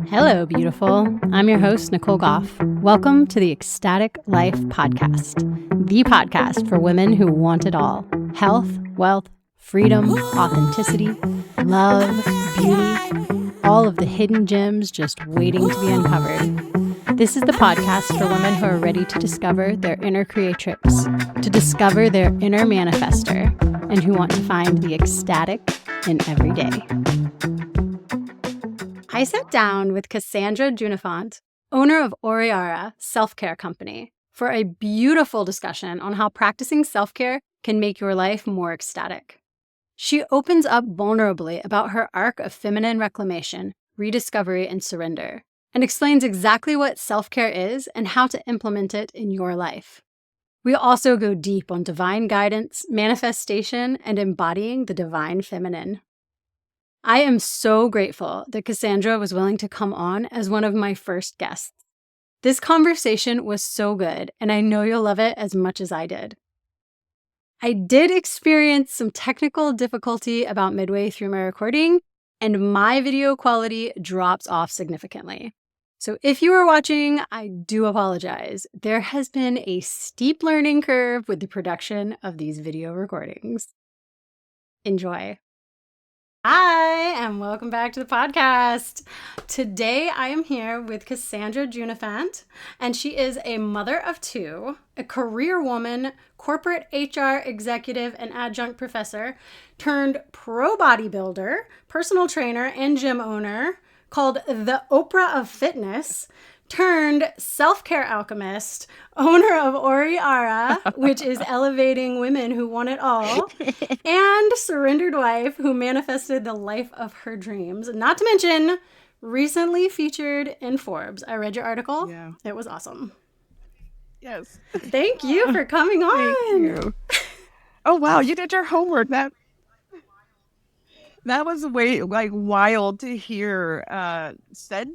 Hello, beautiful. I'm your host, Nicole Goff. Welcome to the Ecstatic Life Podcast, the podcast for women who want it all: health, wealth, freedom, authenticity, love, beauty, all of the hidden gems just waiting to be uncovered. This is the podcast for women who are ready to discover their inner creatrix, to discover their inner manifester, and who want to find the ecstatic in every day. I sat down with Cassandra Juniphant, owner of Oriara self-care company, for a beautiful discussion on how practicing self-care can make your life more ecstatic. She opens up vulnerably about her arc of feminine reclamation, rediscovery, and surrender, and explains exactly what self-care is and how to implement it in your life. We also go deep on divine guidance, manifestation, and embodying the divine feminine. I am so grateful that Cassandra was willing to come on as one of my first guests. This conversation was so good, and I know you'll love it as much as I did. I did experience some technical difficulty about midway through my recording, and my video quality drops off significantly. So if you are watching, I do apologize. There has been a steep learning curve with the production of these video recordings. Enjoy. Hi, and welcome back to the podcast. Today, I am here with Cassandra Juniphant, and she is a mother of two, a career woman, corporate HR executive and adjunct professor, turned pro bodybuilder, personal trainer, and gym owner, called the Oprah of Fitness, turned self-care alchemist, owner of Oriara, which is elevating women who want it all, and surrendered wife who manifested the life of her dreams. Not to mention, recently featured in Forbes. I read your article. Yeah. It was awesome. Yes. Thank you for coming on. Thank you. Oh, wow. You did your homework. That was wild to hear said,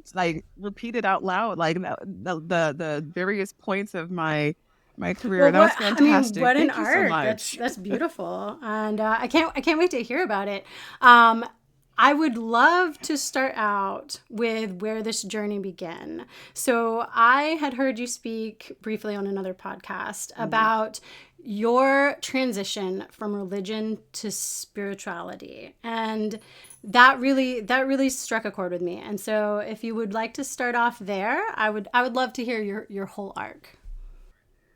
repeated out loud, the various points of my career. That was fantastic. What an Thank you arc. so much. That's beautiful. And I can't wait to hear about it. I would love to start out with where this journey began. So I had heard you speak briefly on another podcast about your transition from religion to spirituality. And that really struck a chord with me. And so if you would like to start off there, I would love to hear your whole arc.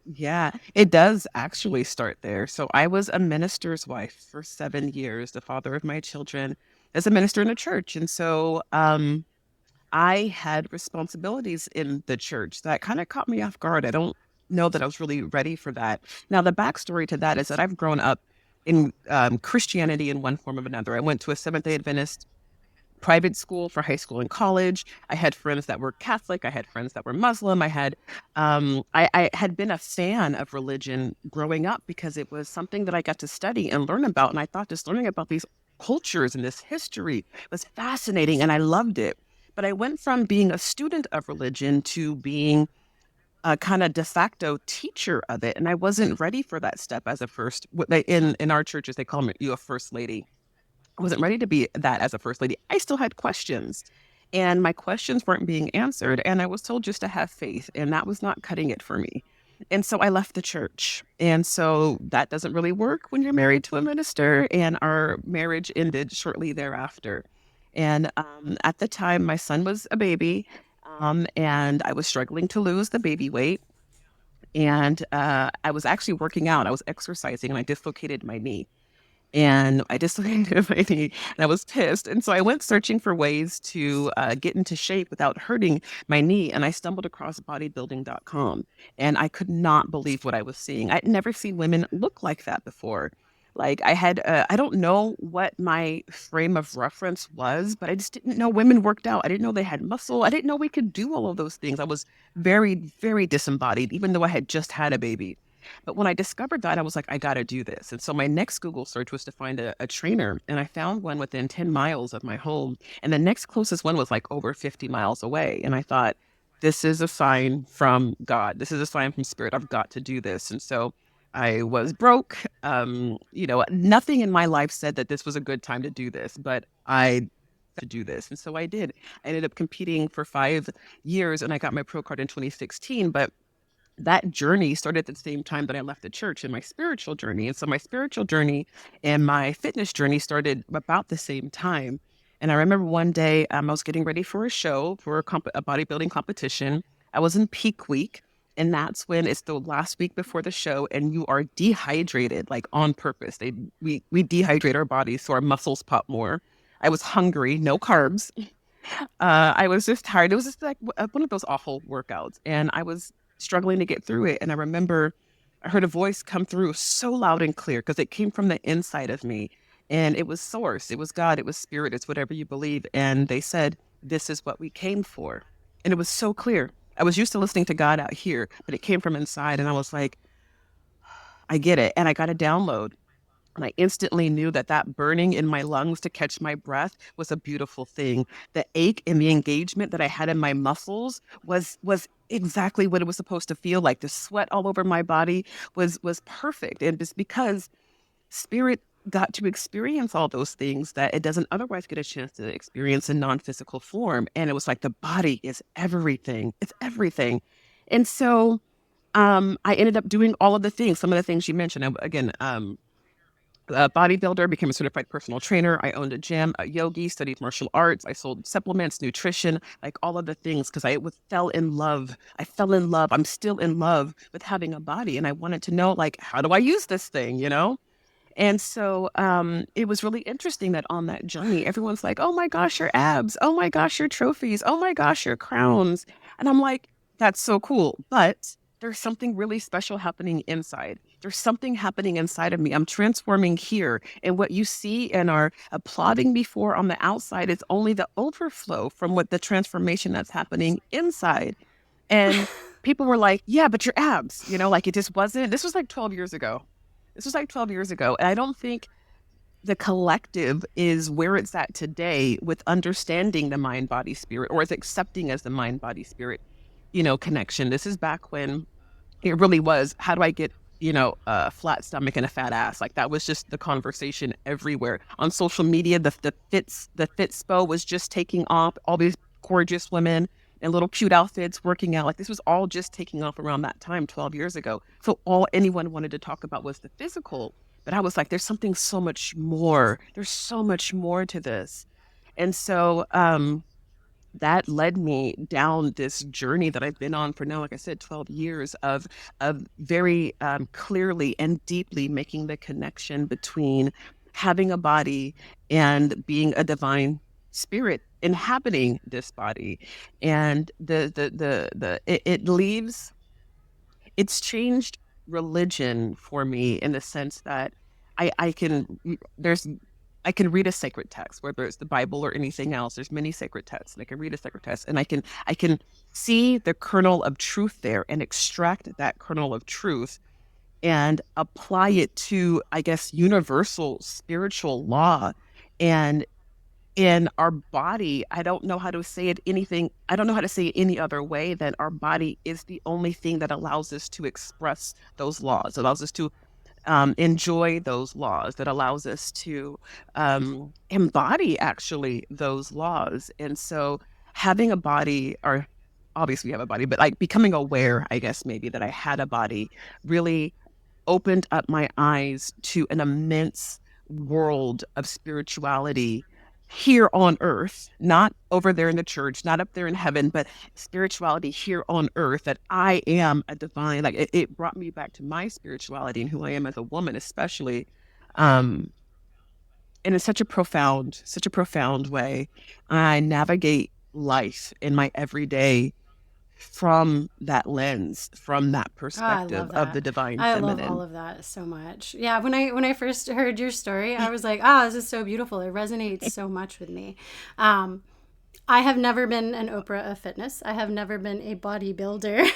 Yeah, it does actually start there. So I was a minister's wife for 7 years, the father of my children, as a minister in a church. And so I had responsibilities in the church that kind of caught me off guard. I don't know that I was really ready for that. Now, the backstory to that is that I've grown up in Christianity in one form or another. I went to a Seventh-day Adventist private school for high school and college. I had friends that were Catholic. I had friends that were Muslim. I had been a fan of religion growing up because it was something that I got to study and learn about. And I thought just learning about these cultures and this history was fascinating, and I loved it. But I went from being a student of religion to being a kind of de facto teacher of it. And I wasn't ready for that step as a first, in our churches, they call you a first lady. I wasn't ready to be that as a first lady. I still had questions, and my questions weren't being answered. And I was told just to have faith, and that was not cutting it for me. And so I left the church. And so that doesn't really work when you're married to a minister. And our marriage ended shortly thereafter. And at the time, my son was a baby, and I was struggling to lose the baby weight. And I was actually working out. I was exercising, and I dislocated my knee. And I dislocated my knee, and I was pissed. And so I went searching for ways to get into shape without hurting my knee. And I stumbled across bodybuilding.com, and I could not believe what I was seeing. I'd never seen women look like that before. Like I don't know what my frame of reference was, but I just didn't know women worked out. I didn't know they had muscle. I didn't know we could do all of those things. I was very, very disembodied, even though I had just had a baby. But when I discovered that, I was like, I got to do this. And so my next Google search was to find a trainer. And I found one within 10 miles of my home. And the next closest one was like over 50 miles away. And I thought, this is a sign from God. This is a sign from Spirit. I've got to do this. And so I was broke. Nothing in my life said that this was a good time to do this. But I to do this. And so I did. I ended up competing for 5 years and I got my pro card in 2016. But that journey started at the same time that I left the church and my spiritual journey. And so my spiritual journey and my fitness journey started about the same time. And I remember one day I was getting ready for a show for a bodybuilding competition. I was in peak week. And that's when it's the last week before the show and you are dehydrated, like on purpose. We dehydrate our bodies so our muscles pop more. I was hungry, no carbs. I was just tired. It was just like one of those awful workouts, and I was struggling to get through it. And I remember I heard a voice come through so loud and clear because it came from the inside of me. And it was source, it was God, it was spirit, it's whatever you believe. And they said, "This is what we came for." And it was so clear. I was used to listening to God out here, but it came from inside. And I was like, I get it. And I got a download. And I instantly knew that that burning in my lungs to catch my breath was a beautiful thing. The ache and the engagement that I had in my muscles was exactly what it was supposed to feel like. The sweat all over my body was perfect. And it's because spirit got to experience all those things that it doesn't otherwise get a chance to experience in non-physical form. And it was like the body is everything. It's everything. And so I ended up doing all of the things, some of the things you mentioned. A bodybuilder, became a certified personal trainer. I owned a gym, a yogi, studied martial arts. I sold supplements, nutrition, like all of the things because fell in love. I fell in love. I'm still in love with having a body. And I wanted to know, like, how do I use this thing, you know? And so it was really interesting that on that journey, everyone's like, "Oh my gosh, your abs. Oh my gosh, your trophies. Oh my gosh, your crowns." And I'm like, that's so cool. But there's something really special happening inside. There's something happening inside of me. I'm transforming here. And what you see and are applauding me for on the outside is only the overflow from what the transformation that's happening inside. And people were like, "Yeah, but your abs, like it just wasn't." This was like 12 years ago. And I don't think the collective is where it's at today with understanding the mind, body, spirit, or as accepting as the mind, body, spirit, connection. This is back when it really was, how do I get, a flat stomach and a fat ass? Like that was just the conversation everywhere. On social media, the Fitspo was just taking off, all these gorgeous women in little cute outfits working out. Like this was all just taking off around that time, 12 years ago. So all anyone wanted to talk about was the physical. But I was like, there's something so much more. There's so much more to this. And so that led me down this journey that I've been on for now, like I said, 12 years of very clearly and deeply making the connection between having a body and being a divine spirit inhabiting this body. And it leaves, it's changed religion for me in the sense that I can there's I can read a sacred text, whether it's the Bible or anything else. There's many sacred texts, and I can read a sacred text, and I can see the kernel of truth there and extract that kernel of truth and apply it to, I guess, universal spiritual law. And in our body, I don't know how to say it anything. I don't know how to say it any other way than our body is the only thing that allows us to express those laws, allows us to enjoy those laws, that allows us to embody actually those laws. And so having a body, or obviously we have a body, but like becoming aware, I guess maybe that I had a body really opened up my eyes to an immense world of spirituality here on earth, not over there in the church, not up there in heaven, but spirituality here on earth, that I am a divine, like it brought me back to my spirituality and who I am as a woman, especially. Um, and in such a profound way, I navigate life in my everyday from that lens, from that Oh, I perspective love of the that. divine I love all feminine. of that so much. Yeah, when I first heard your story, I was like, "Ah, this is so beautiful. It resonates so much with me." Um, I have never been an Oprah of fitness. I have never been a bodybuilder.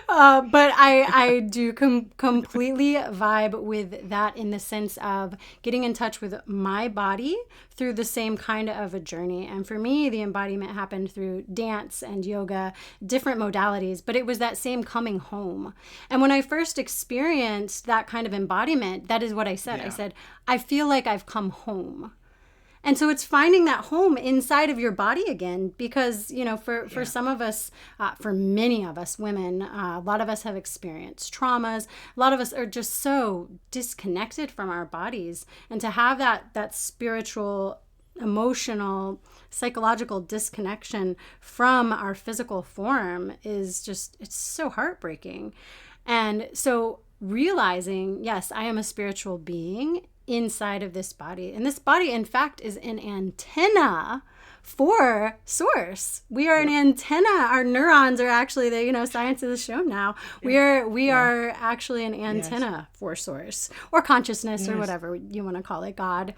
But I do completely vibe with that in the sense of getting in touch with my body through the same kind of a journey. And for me, the embodiment happened through dance and yoga, different modalities, but it was that same coming home. And when I first experienced that kind of embodiment, that is what I said. I Yeah. said, I feel like I've come home. And so it's finding that home inside of your body again, because, for some of us, for many of us women, a lot of us have experienced traumas. A lot of us are just so disconnected from our bodies. And to have that spiritual, emotional, psychological disconnection from our physical form is just, it's so heartbreaking. And so realizing, yes, I am a spiritual being inside of this body. And this body, in fact, is an antenna for source. We are an antenna. Our neurons are actually science has shown now. We are actually an antenna for source or consciousness or whatever you want to call it, God.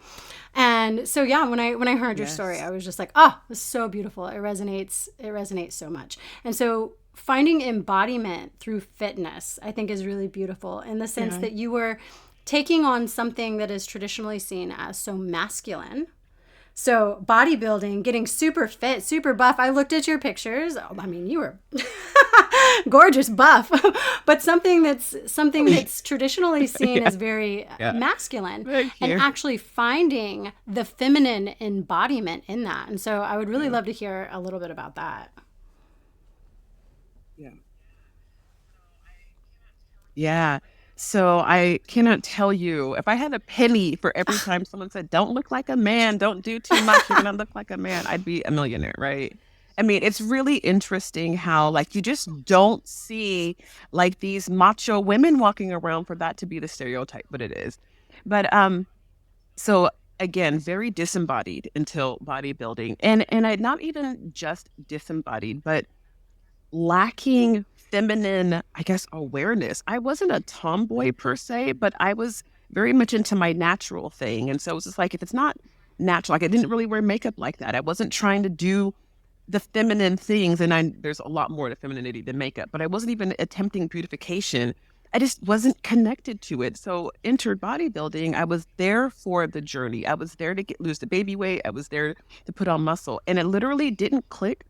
And so when I heard your story, I was just like, oh, it's so beautiful. It resonates so much. And so finding embodiment through fitness, I think, is really beautiful in the sense that you were taking on something that is traditionally seen as so masculine. So bodybuilding, getting super fit, super buff. I looked at your pictures. Oh, I mean, you were gorgeous buff, but something that's traditionally seen as very masculine, and actually finding the feminine embodiment in that. And so I would really love to hear a little bit about that. Yeah. Yeah. So I cannot tell you, if I had a penny for every time someone said, don't look like a man, don't do too much, you're going to look like a man, I'd be a millionaire, right? I mean, it's really interesting how, like, you just don't see, like, these macho women walking around for that to be the stereotype, but it is. But so again, very disembodied until bodybuilding, and I not even just disembodied, but lacking feminine, I guess, awareness. I wasn't a tomboy per se, but I was very much into my natural thing. And so it was just like, if it's not natural, like I didn't really wear makeup like that. I wasn't trying to do the feminine things. And there's a lot more to femininity than makeup, but I wasn't even attempting beautification. I just wasn't connected to it. So entered bodybuilding, I was there for the journey. I was there to lose the baby weight. I was there to put on muscle. And it literally didn't click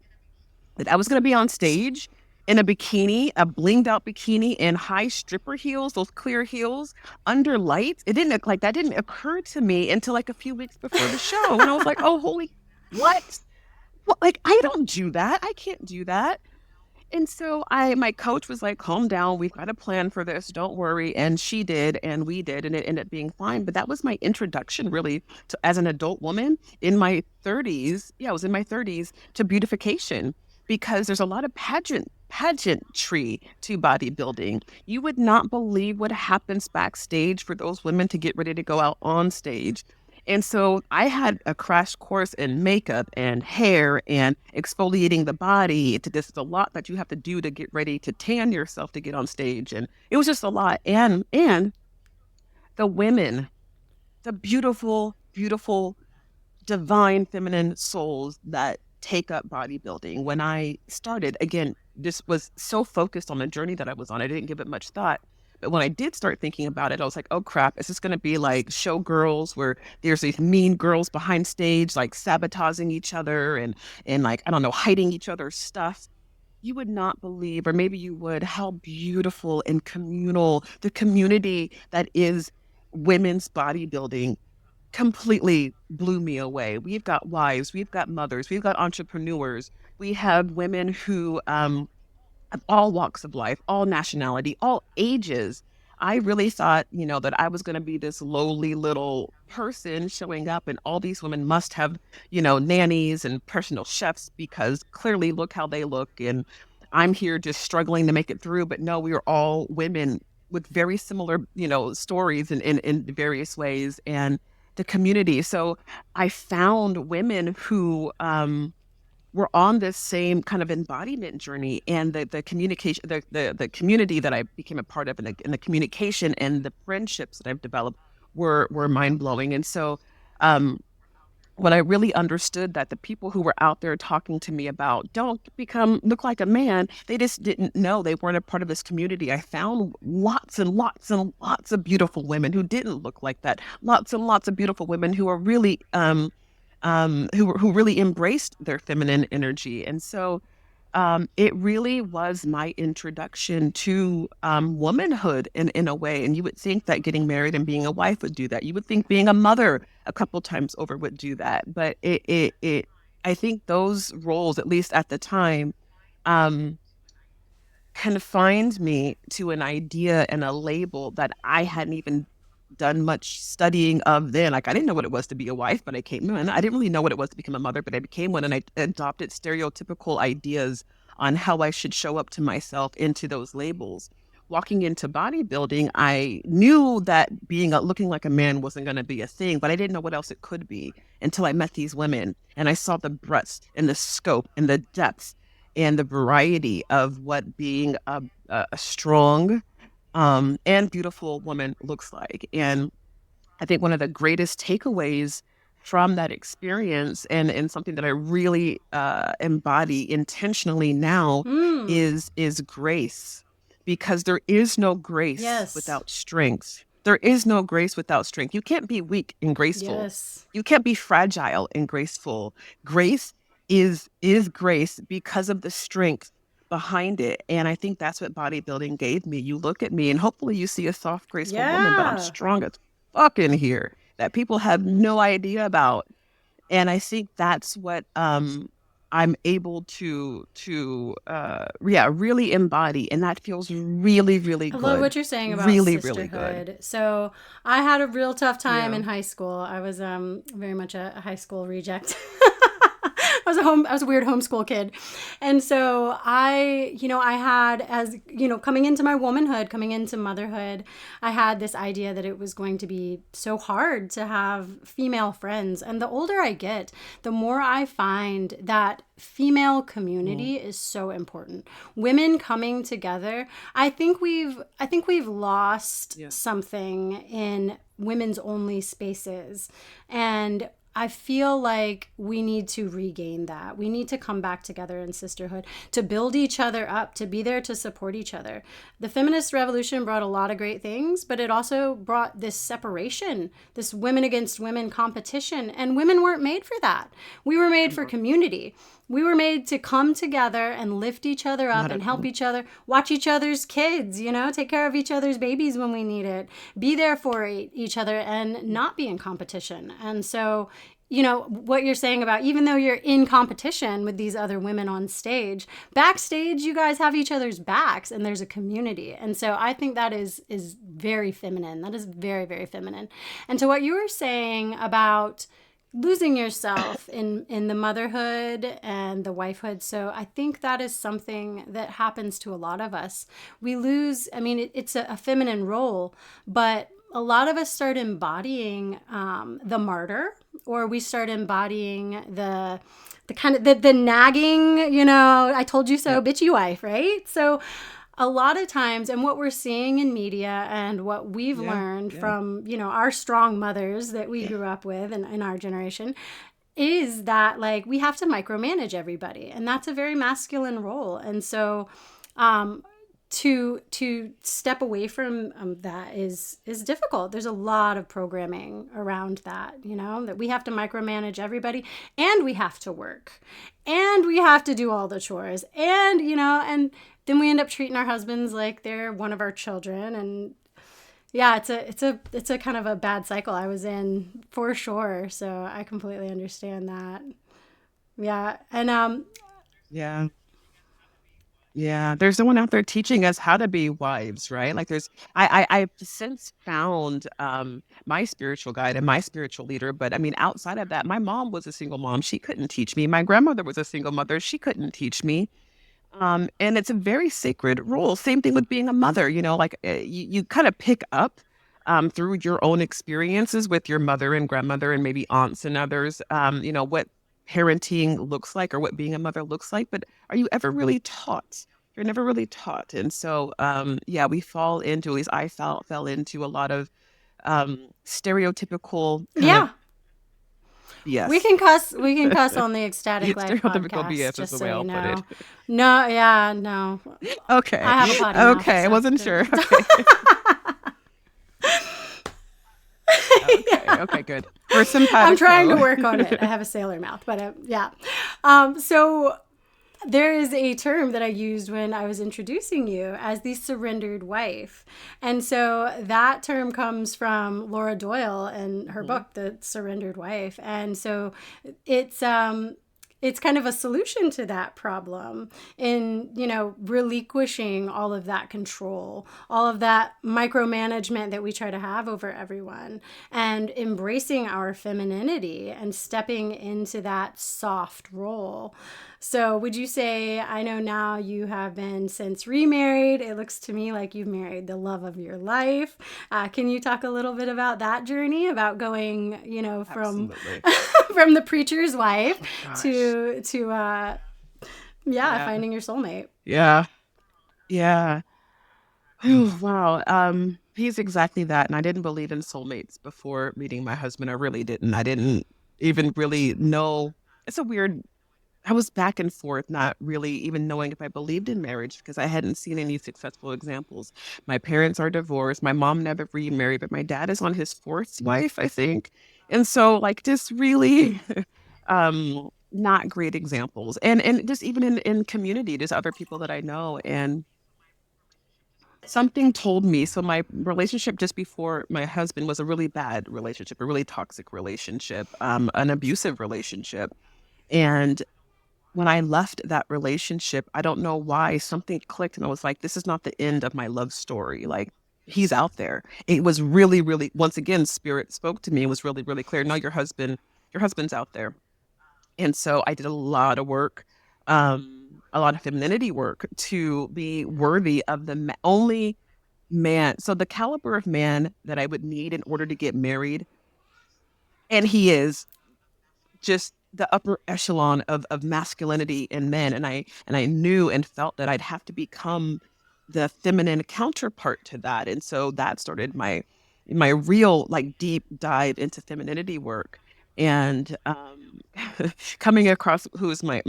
that I was going to be on stage in a bikini, a blinged out bikini and high stripper heels, those clear heels under lights. It didn't look like that didn't occur to me until like a few weeks before the show. And I was like, oh, holy, what? What? Like, I don't do that. I can't do that. And so my coach was like, calm down. We've got a plan for this. Don't worry. And she did, and we did, and it ended up being fine. But that was my introduction really to, as an adult woman in my 30s. Yeah, I was in my 30s to beautification, because there's a lot of pageantry to bodybuilding. You would not believe what happens backstage for those women to get ready to go out on stage. And so I had a crash course in makeup and hair and exfoliating the body. There's a lot that you have to do to get ready to tan yourself to get on stage. And it was just a lot. And the women, the beautiful, beautiful, divine feminine souls that take up bodybuilding. When I started, again, this was so focused on the journey that I was on, I didn't give it much thought. But when I did start thinking about it, I was like, oh crap, is this going to be like showgirls where there's these mean girls behind stage, like sabotaging each other and like, I don't know, hiding each other's stuff? You would not believe, or maybe you would, how beautiful and communal the community that is women's bodybuilding completely blew me away. We've got wives, we've got mothers, we've got entrepreneurs, we have women who of all walks of life, all nationality, all ages. I really thought, that I was going to be this lowly little person showing up, and all these women must have, nannies and personal chefs, because clearly look how they look. And I'm here just struggling to make it through. But no, we are all women with very similar, stories in various ways. And the community. So I found women who, were on this same kind of embodiment journey, and the communication, the community that I became a part of, and the communication and the friendships that I've developed were mind blowing. And so, when I really understood that the people who were out there talking to me about don't look like a man, they just didn't know, they weren't a part of this community. I found lots and lots and lots of beautiful women who didn't look like that. Lots and lots of beautiful women who are really who really embraced their feminine energy. And so it really was my introduction to womanhood in a way. And you would think that getting married and being a wife would do that. You would think being a mother a couple times over would do that. But I think those roles, at least at the time, um, confined me to an idea and a label that I hadn't even done much studying of then. Like I didn't know what it was to be a wife, but I came in. I didn't really know what it was to become a mother, but I became one, and I adopted stereotypical ideas on how I should show up to myself into those labels. Walking into bodybuilding, I knew that looking like a man wasn't going to be a thing, but I didn't know what else it could be until I met these women and I saw the breadth and the scope and the depth and the variety of what being a strong and beautiful woman looks like. And I think one of the greatest takeaways from that experience, and something that I really embody intentionally now, Mm. is grace, because there is no grace Yes. without strength. There is no grace without strength. You can't be weak and graceful. Yes. You can't be fragile and graceful. Grace is grace because of the strength behind it. And I think that's what bodybuilding gave me. You look at me and hopefully you see a soft, graceful woman, but I'm Yeah. strong as fuck in here that people have no idea about. And I think that's what I'm able to really embody. And that feels really, really I love good. what you're saying about Really, really good. sisterhood. So I had a real tough time Yeah. in high school. I was very much a high school reject. I was a weird homeschool kid. And so I had, as coming into my womanhood, coming into motherhood, I had this idea that it was going to be so hard to have female friends. And the older I get, the more I find that female community is so important. Women coming together. I think we've lost Yeah. something in women's only spaces. And I feel like we need to regain that. We need to come back together in sisterhood, to build each other up, to be there to support each other. The feminist revolution brought a lot of great things, but it also brought this separation, this women against women competition. And women weren't made for that. We were made for community. We were made to come together and lift each other up Not and at help all. each other, watch each other's kids, take care of each other's babies when we need it, be there for each other, and not be in competition. And so, what you're saying about, even though you're in competition with these other women on stage, backstage, you guys have each other's backs and there's a community. And so I think that is very feminine. That is very, very feminine. And to what you were saying about losing yourself in the motherhood and the wifehood. So I think that is something that happens to a lot of us. We lose, it's a feminine role, but a lot of us start embodying the martyr, or we start embodying the kind of the nagging, I told you so, Yep. bitchy wife, right? So a lot of times, and what we're seeing in media and what we've Yeah. learned Yeah. from, our strong mothers that we grew up with in our generation, is that like we have to micromanage everybody. And that's a very masculine role. And so to step away from that is difficult. There's a lot of programming around that, that we have to micromanage everybody, and we have to work, and we have to do all the chores, and and then we end up treating our husbands like they're one of our children. And yeah, it's a kind of a bad cycle I was in, for sure. So I completely understand that. Yeah. And Yeah. Yeah, there's no one out there teaching us how to be wives, right? Like I've since found my spiritual guide and my spiritual leader, but I mean, outside of that, my mom was a single mom. She couldn't teach me. My grandmother was a single mother. She couldn't teach me. And it's a very sacred role. Same thing with being a mother, like you kind of pick up through your own experiences with your mother and grandmother and maybe aunts and others, what parenting looks like or what being a mother looks like. But are you ever really taught? You're never really taught. And so, yeah, we fall into, at least I fell into a lot of stereotypical kind of yeah, we BS. can cuss. We can cuss on the Ecstatic Life Stereotypical podcast, BS is just the so way you I'll put it. know. No, yeah, no. Okay. I have a potty mouth. Okay. I So wasn't sure. Okay. Okay. Okay. Good. We're I'm trying to simpatico. work on it. I have a sailor mouth, but yeah. So There is a term that I used when I was introducing you as the surrendered wife. And so that term comes from Laura Doyle and her Mhm. book, The Surrendered Wife. And so it's it's kind of a solution to that problem in, you know, relinquishing all of that control, all of that micromanagement that we try to have over everyone, and embracing our femininity and stepping into that soft role. So, would you say, I know now you have been since remarried? It looks to me like you've married the love of your life. Can you talk a little bit about that journey, about going, you know, from Absolutely. from the preacher's wife Oh gosh. to yeah, Yeah. finding your soulmate? Yeah. Yeah. Wow. He's exactly that. And I didn't believe in soulmates before meeting my husband. I really didn't. I didn't even really know. It's a weird, I was back and forth, not really even knowing if I believed in marriage because I hadn't seen any successful examples. My parents are divorced. My mom never remarried, but my dad is on his fourth wife, I think. And so like just really not great examples. And just even in community, there's other people that I know. And something told me, so my relationship just before my husband was a really bad relationship, a really toxic relationship, an abusive relationship. And when I left that relationship, I don't know why something clicked and I was like, this is not the end of my love story. Like he's out there. It was really, really, once again, spirit spoke to me. It was really, really clear. No, your husband's out there. And so I did a lot of work, a lot of femininity work to be worthy of the only man. So the caliber of man that I would need in order to get married, and he is just the upper echelon of masculinity in men. And I knew and felt that I'd have to become the feminine counterpart to that. And so that started my real like deep dive into femininity work. And coming across who's my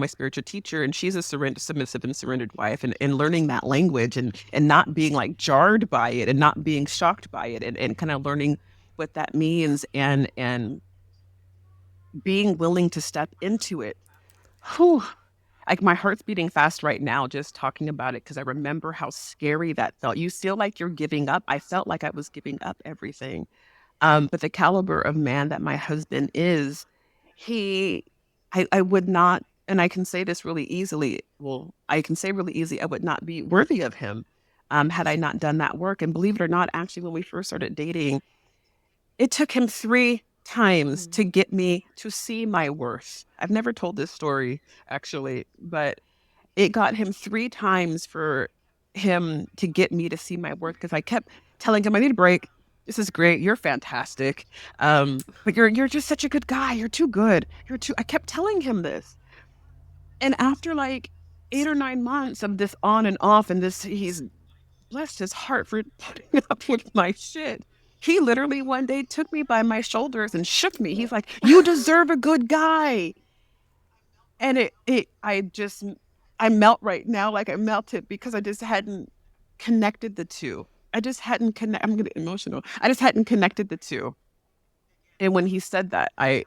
spiritual teacher, and she's a submissive and surrendered wife, and learning that language and not being like jarred by it and not being shocked by it and kind of learning what that means and being willing to step into it. Whew. Like my heart's beating fast right now just talking about it because I remember how scary that felt. You feel like you're giving up. I felt like I was giving up everything. But the caliber of man that my husband is, he, I would not, and I can say this really easily. Well, I can say really easy, I would not be worthy of him had I not done that work. And believe it or not, actually, when we first started dating, it took him 3 times to get me to see my worth. I've never told this story actually, but it got him 3 times for him to get me to see my worth because I kept telling him, I need a break. This is great. You're fantastic. But you're just such a good guy. You're too good. I kept telling him this. And after like 8 or 9 months of this on and off and this he's blessed his heart for putting up with my shit. He literally one day took me by my shoulders and shook me. He's like, "You deserve a good guy." And I melt right now, like I melted because I just hadn't connected the two. I just hadn't connect. I'm getting emotional. I just hadn't connected the two. And when he said that, I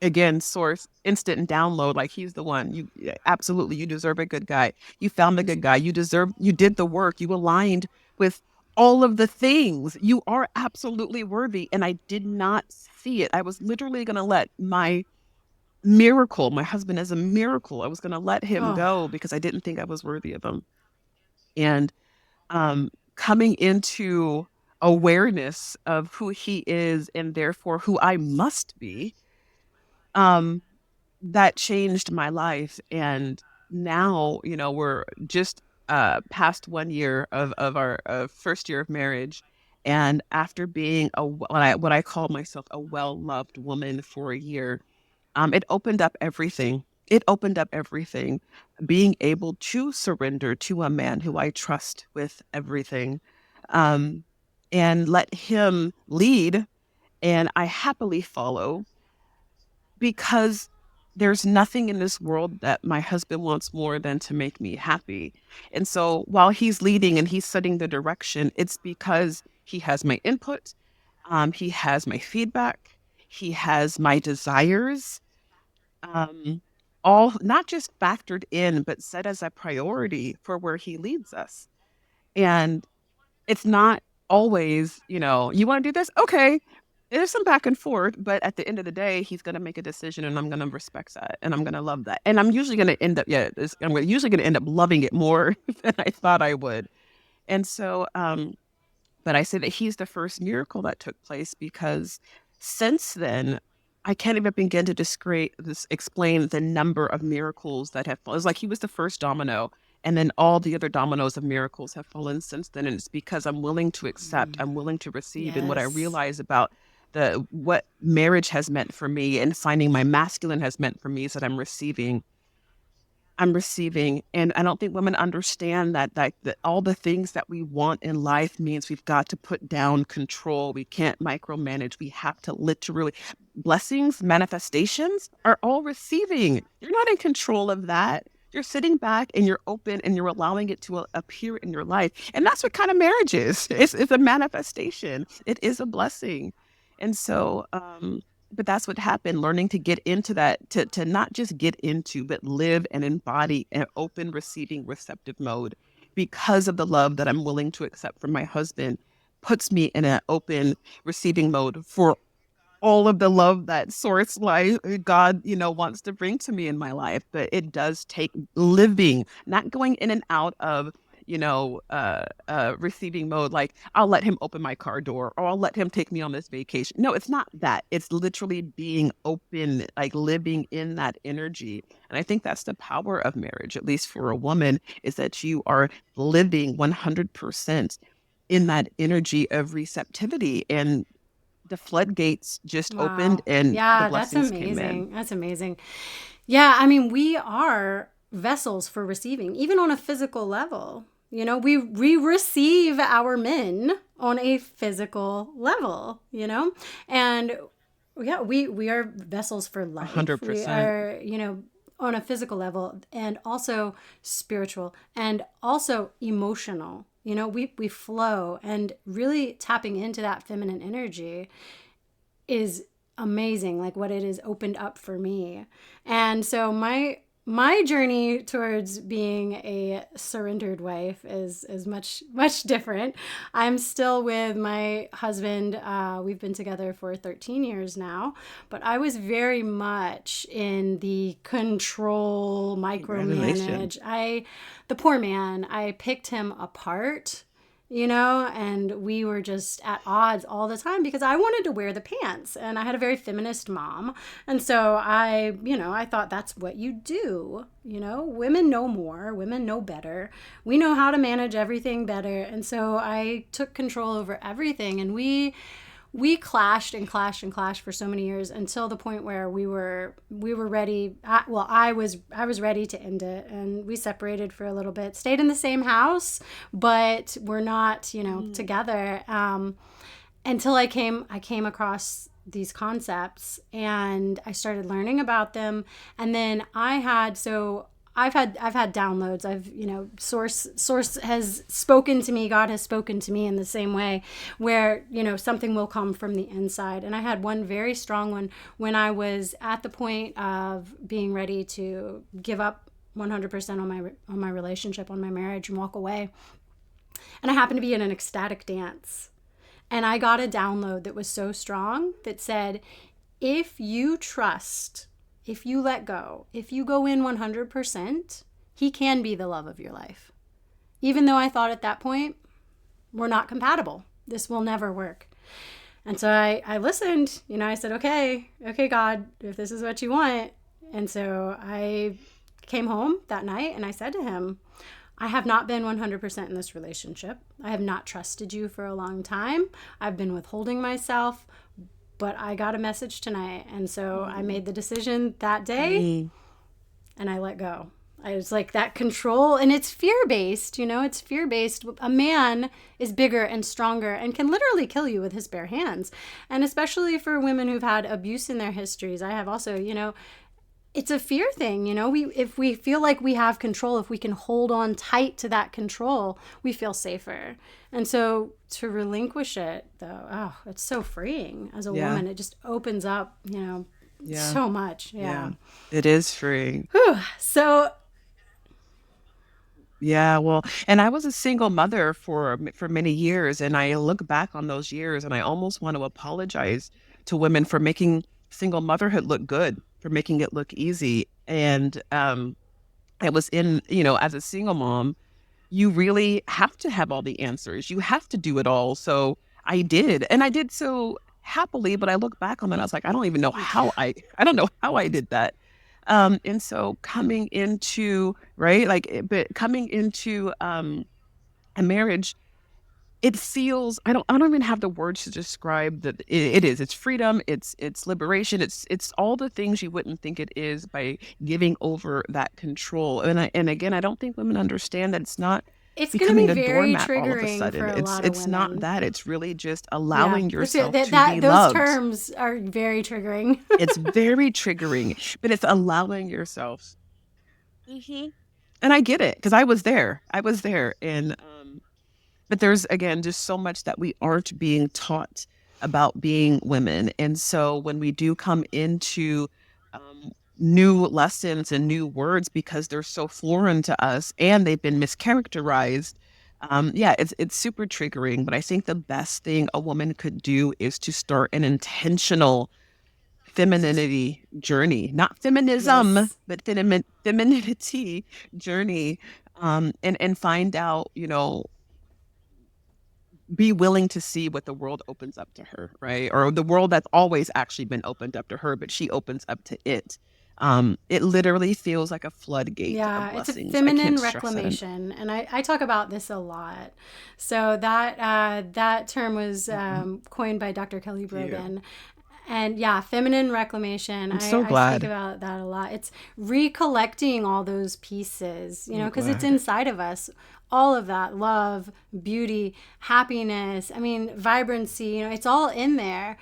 again source instant and download like he's the one. You yeah, absolutely you deserve a good guy. You found the good guy. You did the work. You aligned with all of the things. You are absolutely worthy. And I did not see it. I was literally going to let my miracle, my husband is a miracle. I was going to let him Oh, go because I didn't think I was worthy of him. And coming into awareness of who he is and therefore who I must be, um, that changed my life. And now, we're just past 1 year of our first year of marriage. And after being what I call myself a well-loved woman for a year, it opened up everything. It opened up everything. Being able to surrender to a man who I trust with everything, um, and let him lead, and I happily follow because there's nothing in this world that my husband wants more than to make me happy. And so while he's leading and he's setting the direction, it's because he has my input, he has my feedback, he has my desires. Um, all not just factored in, but set as a priority for where he leads us. And it's not always, you want to do this? Okay. There's some back and forth, but at the end of the day, he's going to make a decision and I'm going to respect that and I'm going to love that. And I'm usually going to end up, usually going to end up loving it more than I thought I would. And so, but I say that he's the first miracle that took place because since then, I can't even begin to explain the number of miracles that have fallen. It's like he was the first domino, and then all the other dominoes of miracles have fallen since then. And it's because I'm willing to accept, I'm willing to receive. And what I Yes. realize about what marriage has meant for me and finding my masculine has meant for me is that I'm receiving. And I don't think women understand that all the things that we want in life means we've got to put down control. We can't micromanage. We have to literally, blessings, manifestations are all receiving. You're not in control of that. You're sitting back and you're open and you're allowing it to appear in your life. And that's what kind of marriage is. It's a manifestation. It is a blessing. And so, but that's what happened, learning to get into that, to not just get into, but live and embody an open, receiving, receptive mode because of the love that I'm willing to accept from my husband puts me in an open, receiving mode for all of the love that source life God, wants to bring to me in my life. But it does take living, not going in and out of, receiving mode. Like I'll let him open my car door or I'll let him take me on this vacation. No, it's not that. It's literally being open, like living in that energy. And I think that's the power of marriage, at least for a woman, is that you are living 100% in that energy of receptivity. And the floodgates just opened Wow. and the Yeah, that's blessings came in. amazing. That's amazing. Yeah, I mean, we are vessels for receiving, even on a physical level. We receive our men on a physical level, and yeah, we are vessels for life. We 100%. are, on a physical level and also spiritual and also emotional. We flow, and really tapping into that feminine energy is amazing, like what it has opened up for me. And so my journey towards being a surrendered wife is much different. I'm still with my husband. We've been together for 13 years now, but I was very much in the control, Congratulations. micromanage. The poor man, I picked him apart, and we were just at odds all the time because I wanted to wear the pants and I had a very feminist mom. And so I thought that's what you do. Women know more, women know better. We know how to manage everything better. And so I took control over everything, and we clashed and clashed and clashed for so many years until the point where we were ready. I was ready to end it, and we separated for a little bit, stayed in the same house, but we're not, together, until I came across these concepts and I started learning about them. And then I've had downloads. Source has spoken to me. God has spoken to me in the same way, where something will come from the inside. And I had one very strong one when I was at the point of being ready to give up 100% on my relationship, on my marriage, and walk away. And I happened to be in an ecstatic dance, and I got a download that was so strong that said, if you trust, if you let go, if you go in 100%, he can be the love of your life. Even though I thought at that point, we're not compatible. This will never work. And so I listened. I said, okay, God, if this is what you want. And so I came home that night and I said to him, I have not been 100% in this relationship. I have not trusted you for a long time. I've been withholding myself, but I got a message tonight. And so I made the decision that day and I let go. I was like, that control, and it's fear-based, it's fear-based. A man is bigger and stronger and can literally kill you with his bare hands. And especially for women who've had abuse in their histories. I have also, it's a fear thing, if we feel like we have control, if we can hold on tight to that control, we feel safer. And so to relinquish it, though, it's so freeing as a woman. It just opens up, Yeah. So much. Yeah. Yeah. It is freeing. Whew. So, Yeah, well, and I was a single mother for many years, and I look back on those years, and I almost want to apologize to women for making single motherhood look good, for making it look easy. And I was in, as a single mom, you really have to have all the answers. You have to do it all. So I did, and I did so happily. But I look back on it, I was like, I don't even know how I don't know how I did that. And so coming into right, like, but coming into a marriage, it feels I don't even have the words to describe that. It's freedom, it's liberation, it's all the things you wouldn't think it is by giving over that control. And again, I don't think women understand that it's not it's going to be becoming a very doormat all of a triggering for sudden. a lot of It's not women. that. It's really just Yeah. allowing That's it. yourself to be Those loved. terms are very triggering. It's very triggering, but it's allowing yourself. Mhm. And I get it because I was there. I was there, and but there's, again, just so much that we aren't being taught about being women. And so when we do come into new lessons and new words because they're so foreign to us and they've been mischaracterized, yeah, it's super triggering. But I think the best thing a woman could do is to start an intentional femininity journey, not feminism, Yes. but femininity journey, and find out, be willing to see what the world opens up to her, right? Or the world that's always actually been opened up to her, but she opens up to it. It literally feels like a floodgate of Yeah, it's a blessings. I can't feminine stress that enough. reclamation, and I talk about this a lot. So that term was Mhm. coined by Dr. Kelly Yeah. Brogan, and yeah, feminine reclamation. I'm so I speak glad. about that a lot. It's recollecting all those pieces, So because it's glad. inside of us. All of that love, beauty, happiness. I mean, vibrancy. It's all in there.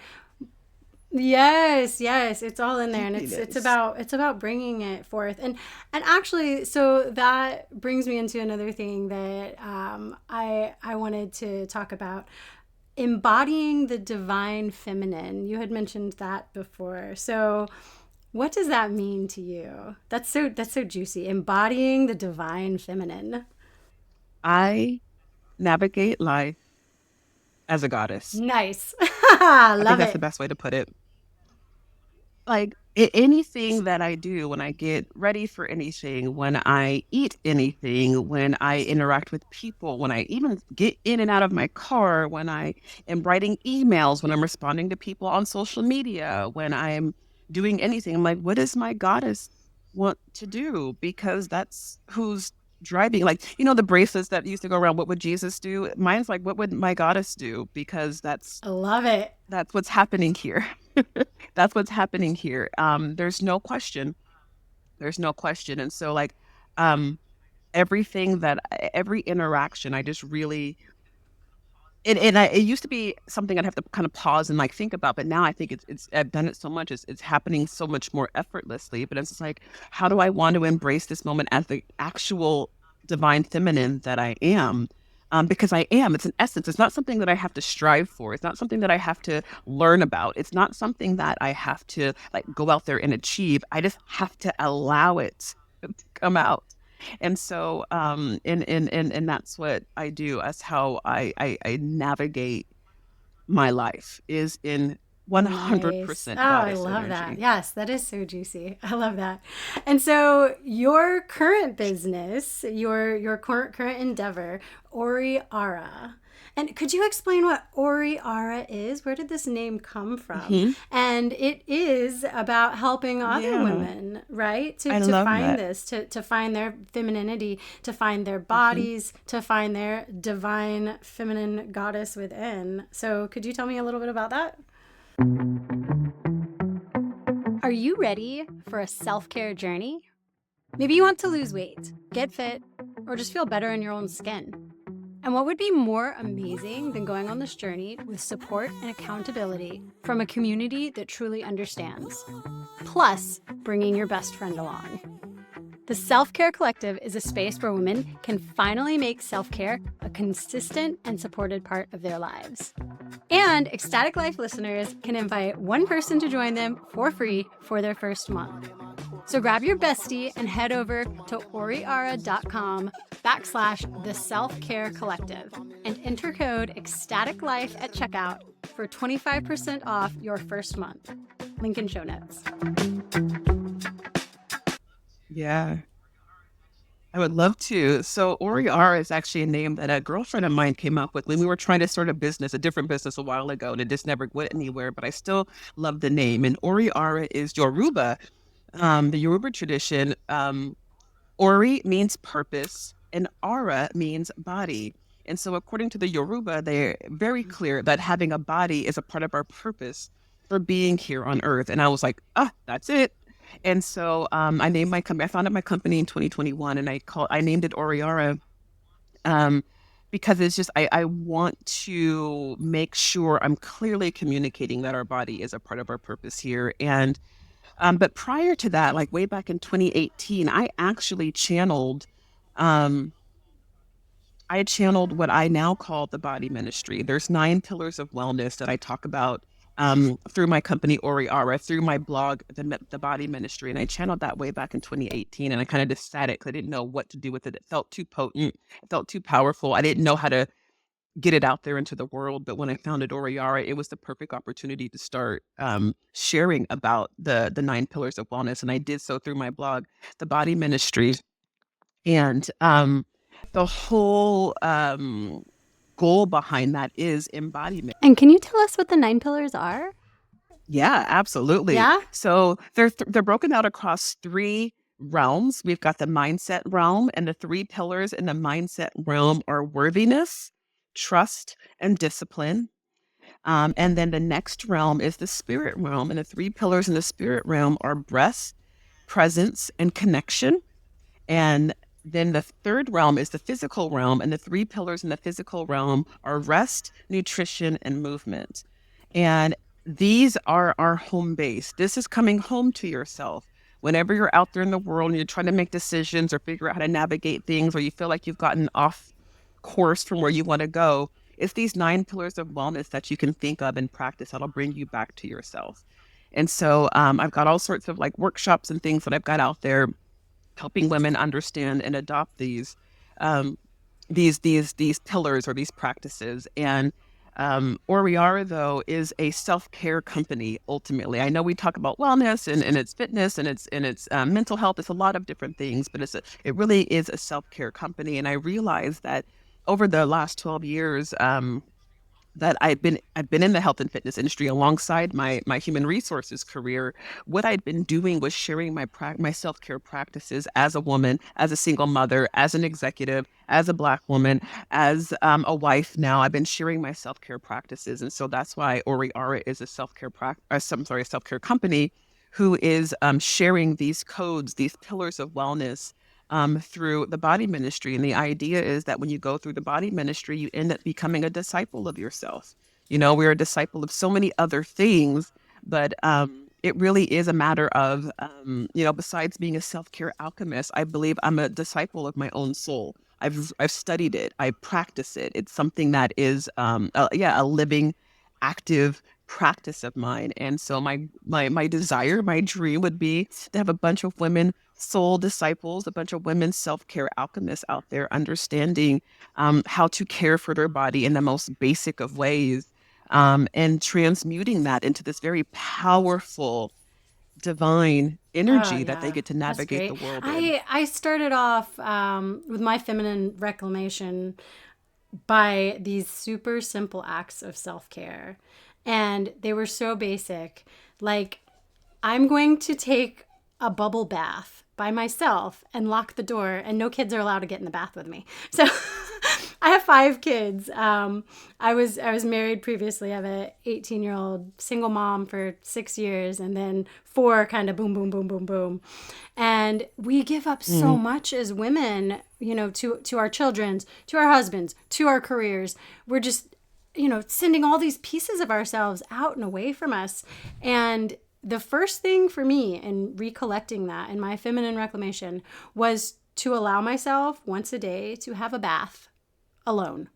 Yes, yes, it's all in there, and Happiness. it's about bringing it forth, and actually, so that brings me into another thing that I wanted to talk about, embodying the divine feminine. You had mentioned that before, so what does that mean to you? That's so juicy. Embodying the divine feminine. I navigate life as a goddess. Nice, I think love that's the it. best way to put it. Like, anything that I do, when I get ready for anything, when I eat anything, when I interact with people, when I even get in and out of my car, when I am writing emails, when I'm responding to people on social media, when I'm doing anything, I'm like, what does my goddess want to do? Because that's who's driving. Like, the bracelets that used to go around, what would Jesus do? Mine's like, what would my goddess do? Because I love it. that's what's happening here. That's what's happening here. There's no question. There's no question. And so, like, um, every interaction, I just really, it used to be something I'd have to kind of pause and like think about, but now I think I've done it so much, it's happening so much more effortlessly. But it's just like, how do I want to embrace this moment as the actual divine feminine that I am? Because I am. It's an essence. It's not something that I have to strive for. It's not something that I have to learn about. It's not something that I have to like go out there and achieve. I just have to allow it to come out. And so, and that's what I do. That's how I navigate my life, is in Nice. Oh, 100% I goddess love that. energy. Yes, that is so juicy. I love that. And so your current business, your current endeavor, Oriara. And could you explain what Oriara is? Where did this name come from? Hmm. And it is about helping other Yeah, women, right? I To love find that. this, to find their femininity, to find their Hmm. bodies, to find their divine feminine goddess within. So could you tell me a little bit about that? Are you ready for a self care journey? Maybe you want to lose weight, get fit, or just feel better in your own skin. And what would be more amazing than going on this journey with support and accountability from a community that truly understands? Plus, bringing your best friend along. The Self-Care Collective is a space where women can finally make self-care a consistent and supported part of their lives. And Ecstatic Life listeners can invite one person to join them for free for their first month. So grab your bestie and head over to oriara.com/the Self-Care Collective and enter code Ecstatic Life at checkout for 25% off your first month. Link in show notes. Yeah, I would love to. So Oriara is actually a name that a girlfriend of mine came up with when we were trying to start a business, a different business a while ago, and it just never went anywhere, but I still love the name. And Oriara is Yoruba, the Yoruba tradition. Ori means purpose and Ara means body. And so according to the Yoruba, they're very clear that having a body is a part of our purpose for being here on earth. And I was like, that's it. And so I named my company. I founded my company in 2021, and I named it Oriara, because it's just I want to make sure I'm clearly communicating that our body is a part of our purpose here. And but prior to that, like way back in 2018, um, I channeled what I now call the body ministry. There's 9 pillars of wellness that I talk about through my company Oriara, through my blog, the Body Ministry, and I channeled that way back in 2018. And I kind of just sat it because I didn't know what to do with it. It felt too potent. It felt too powerful. I didn't know how to get it out there into the world. But when I founded Oriara, it was the perfect opportunity to start sharing about the 9 pillars of wellness. And I did so through my blog, the Body Ministry. And the whole goal behind that is embodiment. And can you tell us what the 9 pillars are? Yeah, absolutely. Yeah? So they're broken out across 3 realms. We've got the mindset realm, and the 3 pillars in the mindset realm are worthiness, trust, and discipline. And then the next realm is the spirit realm, and the 3 pillars in the spirit realm are breath, presence, and connection. And then the third realm is the physical realm, and the 3 pillars in the physical realm are rest, nutrition, and movement. And these are our home base. This is coming home to yourself. Whenever you're out there in the world and you're trying to make decisions or figure out how to navigate things, or you feel like you've gotten off course from where you want to go, it's these 9 pillars of wellness that you can think of and practice that'll bring you back to yourself. And so I've got all sorts of like workshops and things that I've got out there helping women understand and adopt um, these pillars or these practices. And Oriara, though, is a self-care company. Ultimately, I know we talk about wellness and it's fitness and it's mental health. It's a lot of different things, but it really is a self-care company. And I realized that over the last 12 years, that I've been in the health and fitness industry alongside my human resources career. What I'd been doing was sharing my self-care practices as a woman, as a single mother, as an executive, as a Black woman, as a wife. Now I've been sharing my self-care practices, and so that's why Oriara is a self-care company who is sharing these codes, these pillars of wellness through the body ministry. And the idea is that when you go through the body ministry, you end up becoming a disciple of yourself. You know, we're a disciple of so many other things, but it really is a matter of, besides being a self-care alchemist, I believe I'm a disciple of my own soul. I've studied it. I practice it. It's something that is, a living, active practice of mine. And so my desire, my dream would be to have a bunch of women soul disciples, a bunch of women self-care alchemists out there understanding how to care for their body in the most basic of ways, and transmuting that into this very powerful divine energy that they get to navigate the world in. I started off with my feminine reclamation by these super simple acts of self-care. And they were so basic. Like, I'm going to take a bubble bath by myself and lock the door, and no kids are allowed to get in the bath with me. So I have 5 kids. I was married previously. I have a 18-year-old single mom for 6 years, and then 4 kind of boom, boom, boom, boom, boom. And we give up so much as women, to our children, to our husbands, to our careers. We're just, sending all these pieces of ourselves out and away from us. And the first thing for me in recollecting that in my feminine reclamation was to allow myself once a day to have a bath alone.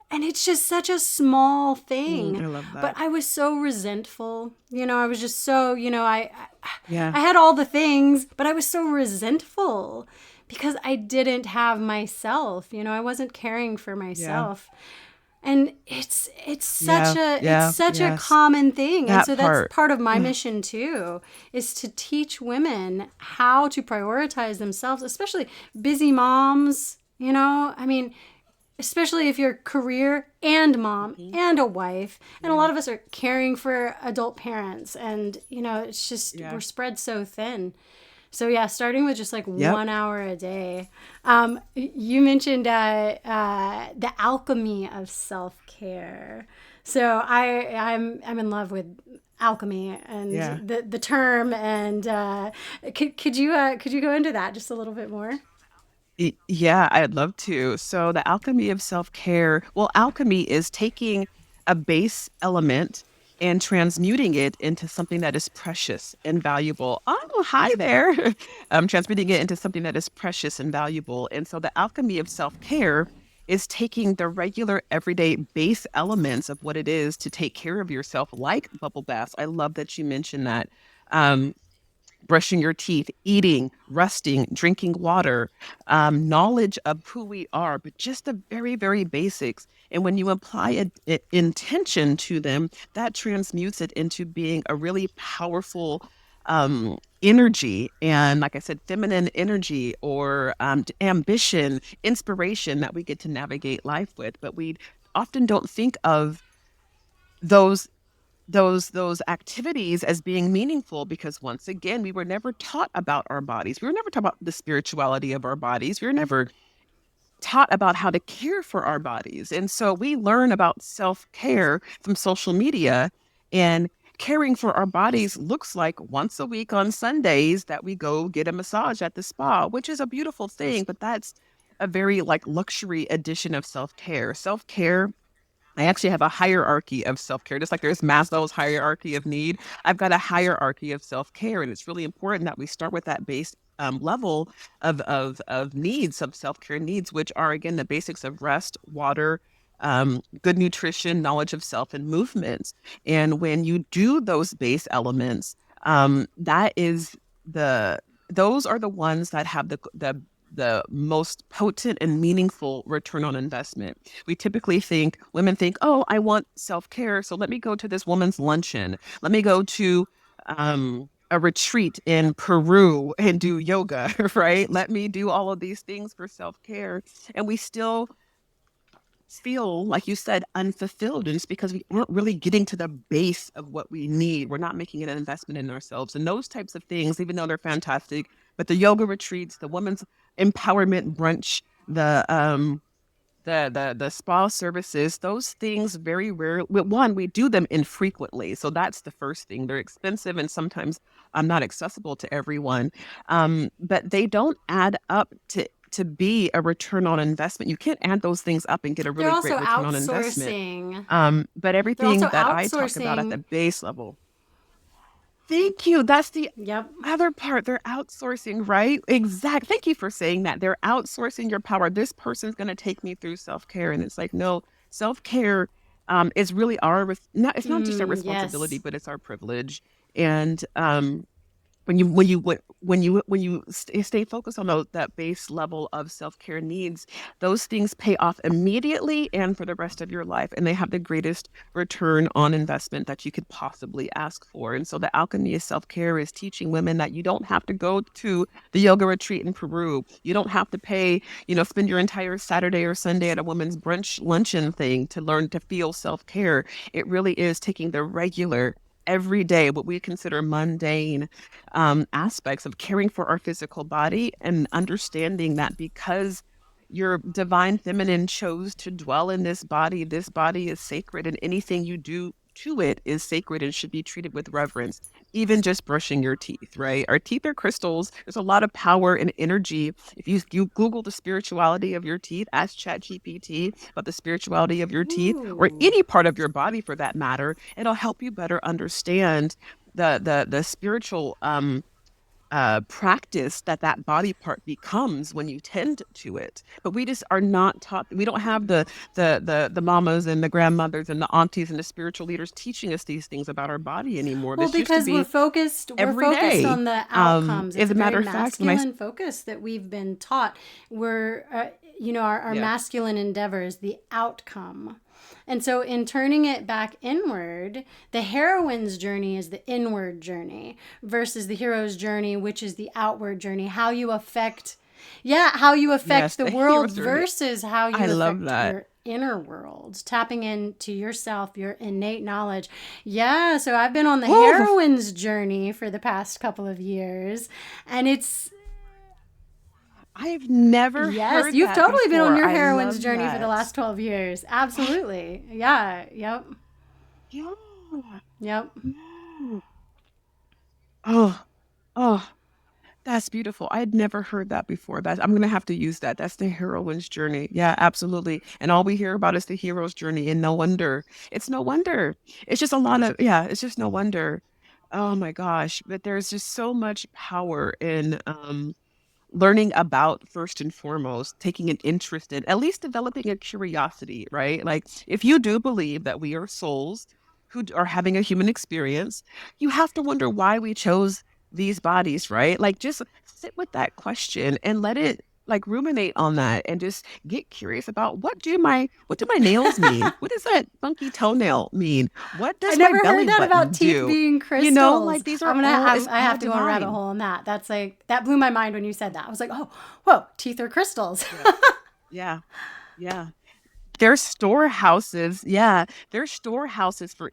And it's just such a small thing. I love But that. I was so resentful. I was just so, Yeah. I had all the things, but I was so resentful because I didn't have myself. I wasn't caring for Yeah. myself. And it's such Yeah. Yeah. a Yes. common thing. And That so that's part. part of my mission too, is to teach women how to prioritize themselves, especially busy moms. I mean, especially if you're career and mom Mhm. and a wife. And a Yeah. lot of us are caring for adult parents. And, it's just, we're Yeah. spread so thin. So, yeah, starting with just like Yep. 1 hour a day. You mentioned the alchemy of self care. So, I'm in love with alchemy and Yeah. the term. And could you go into that just a little bit more? Yeah, I'd love to. So, the alchemy of self care, well, alchemy is taking a base element and transmuting it into something that is precious and valuable. Oh, hi there. Transmuting it into something that is precious and valuable. And so, the alchemy of self care is taking the regular, everyday base elements of what it is to take care of yourself, like bubble baths. I love that you mentioned that. Um, Brushing your teeth, eating, resting, drinking water, knowledge of who we are, but just the very, very basics. And when you apply intention to them, that transmutes it into being a really powerful energy. And like I said, feminine energy or ambition, inspiration that we get to navigate life with. But we often don't think of those those activities as being meaningful because once again we were never taught about our bodies, we were never taught about the spirituality of our bodies, we were never taught about how to care for our bodies. And so we learn about self-care from social media, and caring for our bodies looks like once a week on Sundays that we go get a massage at the spa, which is a beautiful thing, but that's a very like luxury edition of self-care. Self-care, I actually have a hierarchy of self care, just like there's Maslow's hierarchy of need. I've got a hierarchy of self care, and it's really important that we start with that base level of needs, of self care needs, which are again the basics of rest, water, good nutrition, knowledge of self, and movement. And when you do those base elements, that is the those are the ones that have the most potent and meaningful return on investment. We typically think, women think, oh, I want self care. So let me go to this woman's luncheon. Let me go to a retreat in Peru and do yoga, right? Let me do all of these things for self care. And we still feel, like you said, unfulfilled. And it's because we aren't really getting to the base of what we need. We're not making an investment in ourselves. And those types of things, even though they're fantastic, but the yoga retreats, the women's empowerment brunch, the spa services, those things very rarely, well, one, we do them infrequently. So that's the first thing. They're expensive and sometimes not accessible to everyone. But they don't add up to be a return on investment. You can't add those things up and get a They're really great also return on investment. outsourcing. But They're also everything that I talk about at the outsourcing. base level. Thank you. That's the Yep. other part. They're outsourcing, right? Exact. Thank you for saying that. They're outsourcing your power. This person's going to take me through self-care. And it's like, no, self-care is really not, it's not just our responsibility, Yes. but it's our privilege. And when you stay focused on that base level of self-care needs, those things pay off immediately and for the rest of your life, and they have the greatest return on investment that you could possibly ask for. And so the alchemy of self-care is teaching women that you don't have to go to the yoga retreat in Peru, you don't have to pay, spend your entire Saturday or Sunday at a women's brunch luncheon thing to learn to feel self-care. It really is taking the regular, every day, what we consider mundane aspects of caring for our physical body, and understanding that because your divine feminine chose to dwell in this body is sacred, and anything you do to it is sacred and should be treated with reverence. Even just brushing your teeth, right? Our teeth are crystals. There's a lot of power and energy. If you Google the spirituality of your teeth, ask ChatGPT about the spirituality of your teeth or Ooh. any part of your body for that matter, it'll help you better understand the spiritual practice that that body part becomes when you tend to it. But we just are not taught. We don't have the mamas and the grandmothers and the aunties and the spiritual leaders teaching us these things about our body anymore. Well, This used to because we're be focused we're every focused day. on the outcomes. As It's a a very matter of fact, when I masculine focus that we've been taught. We're our yeah. masculine endeavor is the outcome. And so in turning it back inward, the heroine's journey is the inward journey versus the hero's journey, which is the outward journey. How you Yes, affect the the world hero's journey. versus how I you love affect that. your inner world, tapping into yourself, your innate knowledge. Yeah, so I've been on the Woo! heroine's journey for the past couple of years, and it's I've never yes, heard you've that totally been on before. your I heroine's love journey for the that. last 12 years. Absolutely. Yeah, yep. Yeah. Yep. Yeah. Oh, oh, that's beautiful. I'd never heard that before. I'm gonna have to use that. That's the heroine's journey. Yeah, absolutely. And all we hear about is the hero's journey, and no wonder. It's no wonder. It's just a lot of, yeah, it's just no wonder. Oh my gosh. But there's just so much power in learning about first and foremost, taking an interest in, at least developing a curiosity, right? Like if you do believe that we are souls who are having a human experience, you have to wonder why we chose these bodies, right? Like just sit with that question and let it like ruminate on that and just get curious about what do my nails mean? What does that funky toenail mean? What I does my never heard belly that about button teeth do? being You know, crystals. like these are all it's I all have to go on a rabbit divine. hole on that. That's like that blew my mind when you said that. I was like, oh, whoa, teeth are crystals. Yeah. Yeah. Yeah. There's storehouses. Yeah. There's storehouses for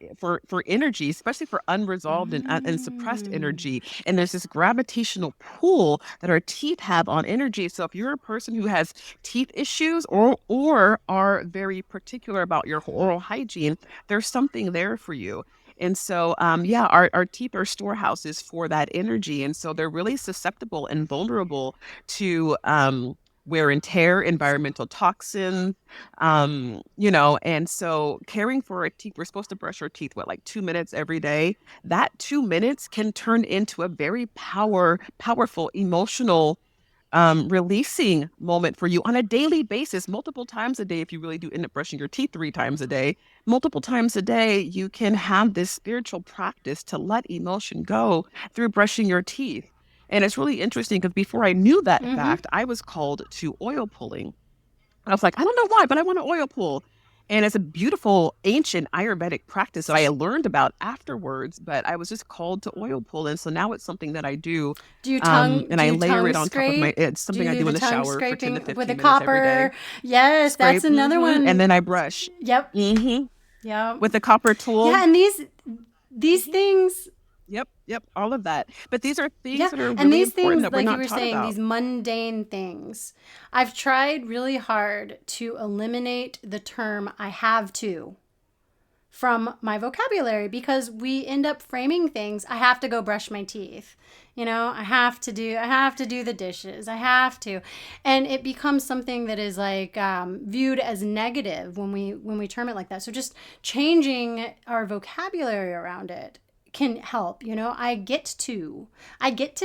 energy, especially for unresolved and suppressed Mm. energy. And there's this gravitational pull that our teeth have on energy. So if you're a person who has teeth issues or are very particular about your oral hygiene, there's something there for you. And so, yeah, our teeth are storehouses for that energy. And so they're really susceptible and vulnerable to wear and tear, environmental toxins, and so caring for our teeth, we're supposed to brush our teeth, what, like 2 minutes every day? That 2 minutes can turn into a very powerful, emotional, releasing moment for you on a daily basis, multiple times a day. If you really do end up brushing your teeth 3 times a day, multiple times a day, you can have this spiritual practice to let emotion go through brushing your teeth. And it's really interesting because before I knew that Mm-hmm. fact, I was called to oil pulling. I was like, I don't know why, but I want to oil pull. And it's a beautiful ancient Ayurvedic practice that I learned about afterwards, but I was just called to oil pull. And so now it's something that I do. And Do I you layer tongue it on top of my, scrape? it's Do you something I do do the in the tongue shower for 10 to scraping with a 15 minutes every day. copper? Yes, that's Scrape, another and one. then I brush Yep. hmm Yep. with the copper tool. Yeah, and these hmm things, Yep, all of that. But these are things yeah, that are and really these important things, that we're like you not were taught saying, about. these mundane things. I've tried really hard to eliminate the term I have to from my vocabulary because we end up framing things. I have to go brush my teeth. I have to do the dishes. I have to. And it becomes something that is like viewed as negative when we term it like that. So just changing our vocabulary around it can help. I get to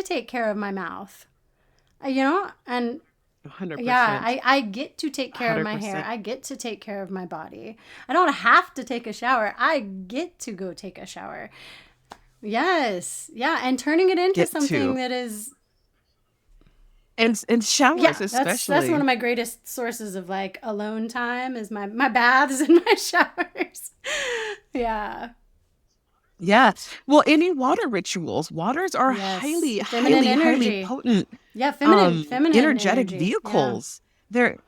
take care of my mouth. And yeah, 100%. I get to take care of my hair. 100% I get to take care of my body. I don't have to take a shower. I get to go take a shower. Yes. Yeah. And turning it into get something to. that is, And showers yeah, that's one especially. of my greatest sources of like alone time is my baths and my showers. Yeah. Yeah. Well, any water rituals, waters are Yes. highly, Feminine highly, highly energy. potent, Yeah. Feminine energetic energy. Yeah. vehicles. They're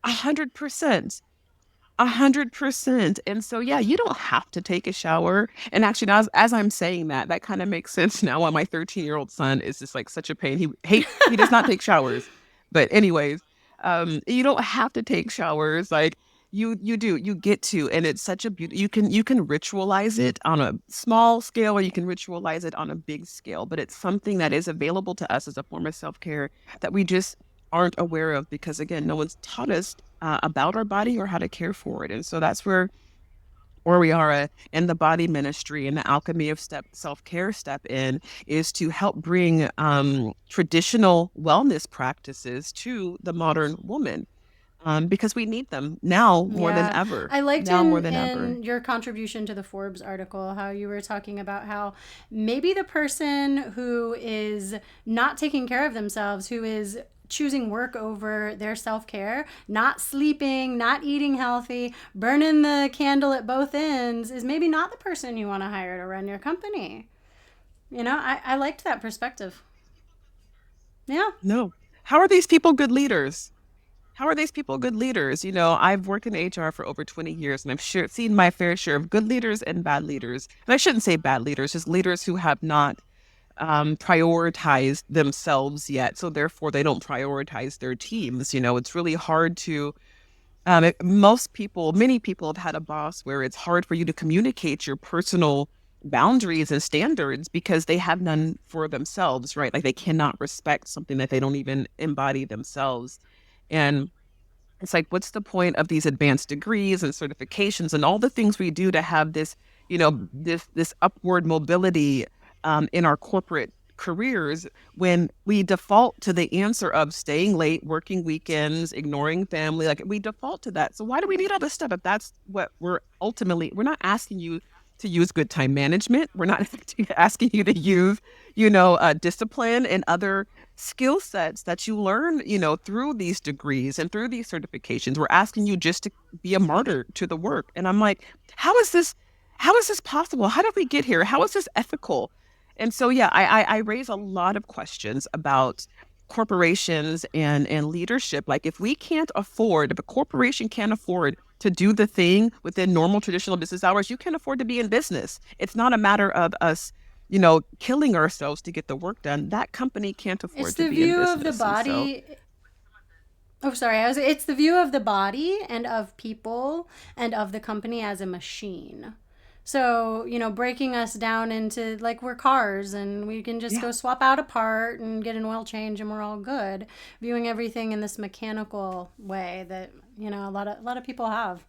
100%, 100%. And so, yeah, you don't have to take a shower. And actually, now, as I'm saying that, that kind of makes sense now why my 13-year-old son is just like such a pain. He does not take showers. But anyways, you don't have to take showers. Like you get to, and it's such a beauty. You can ritualize it on a small scale, or you can ritualize it on a big scale. But it's something that is available to us as a form of self-care that we just aren't aware of because again, no one's taught us about our body or how to care for it. And so that's where Oriara and the body ministry and the alchemy of self-care step in is to help bring traditional wellness practices to the modern woman, because we need them now more than Yeah. ever. I liked Now more in than ever. your contribution to the Forbes article how you were talking about how maybe the person who is not taking care of themselves, who is choosing work over their self-care, not sleeping, not eating healthy, burning the candle at both ends, is maybe not the person you want to hire to run your company. I liked that perspective. Yeah. No. How are these people good leaders? How are these people good leaders? I've worked in HR for over 20 years, and I've seen my fair share of good leaders and bad leaders. And I shouldn't say bad leaders, just leaders who have not prioritized themselves yet. So therefore, they don't prioritize their teams. It's really hard to many people have had a boss where it's hard for you to communicate your personal boundaries and standards because they have none for themselves, right? Like they cannot respect something that they don't even embody themselves. And it's like, what's the point of these advanced degrees and certifications and all the things we do to have this, this upward mobility in our corporate careers when we default to the answer of staying late, working weekends, ignoring family? Like we default to that. So why do we need all this stuff if that's what we're not asking you to use good time management. We're not asking you to use, discipline and other skill sets that you learn, through these degrees and through these certifications. We're asking you just to be a martyr to the work. And I'm like, how is this possible? How did we get here? How is this ethical? And so, yeah, I raise a lot of questions about corporations and leadership. Like if a corporation can't afford to do the thing within normal traditional business hours, you can't afford to be in business. It's not a matter of us, killing ourselves to get the work done. That company can't It's afford to the be in view of the business. And so, body. Oh, sorry. It's the view of the body and of people and of the company as a machine. So, breaking us down into like we're cars and we can just yeah, go swap out a part and get an oil change and we're all good. Viewing everything in this mechanical way that, a lot of people have.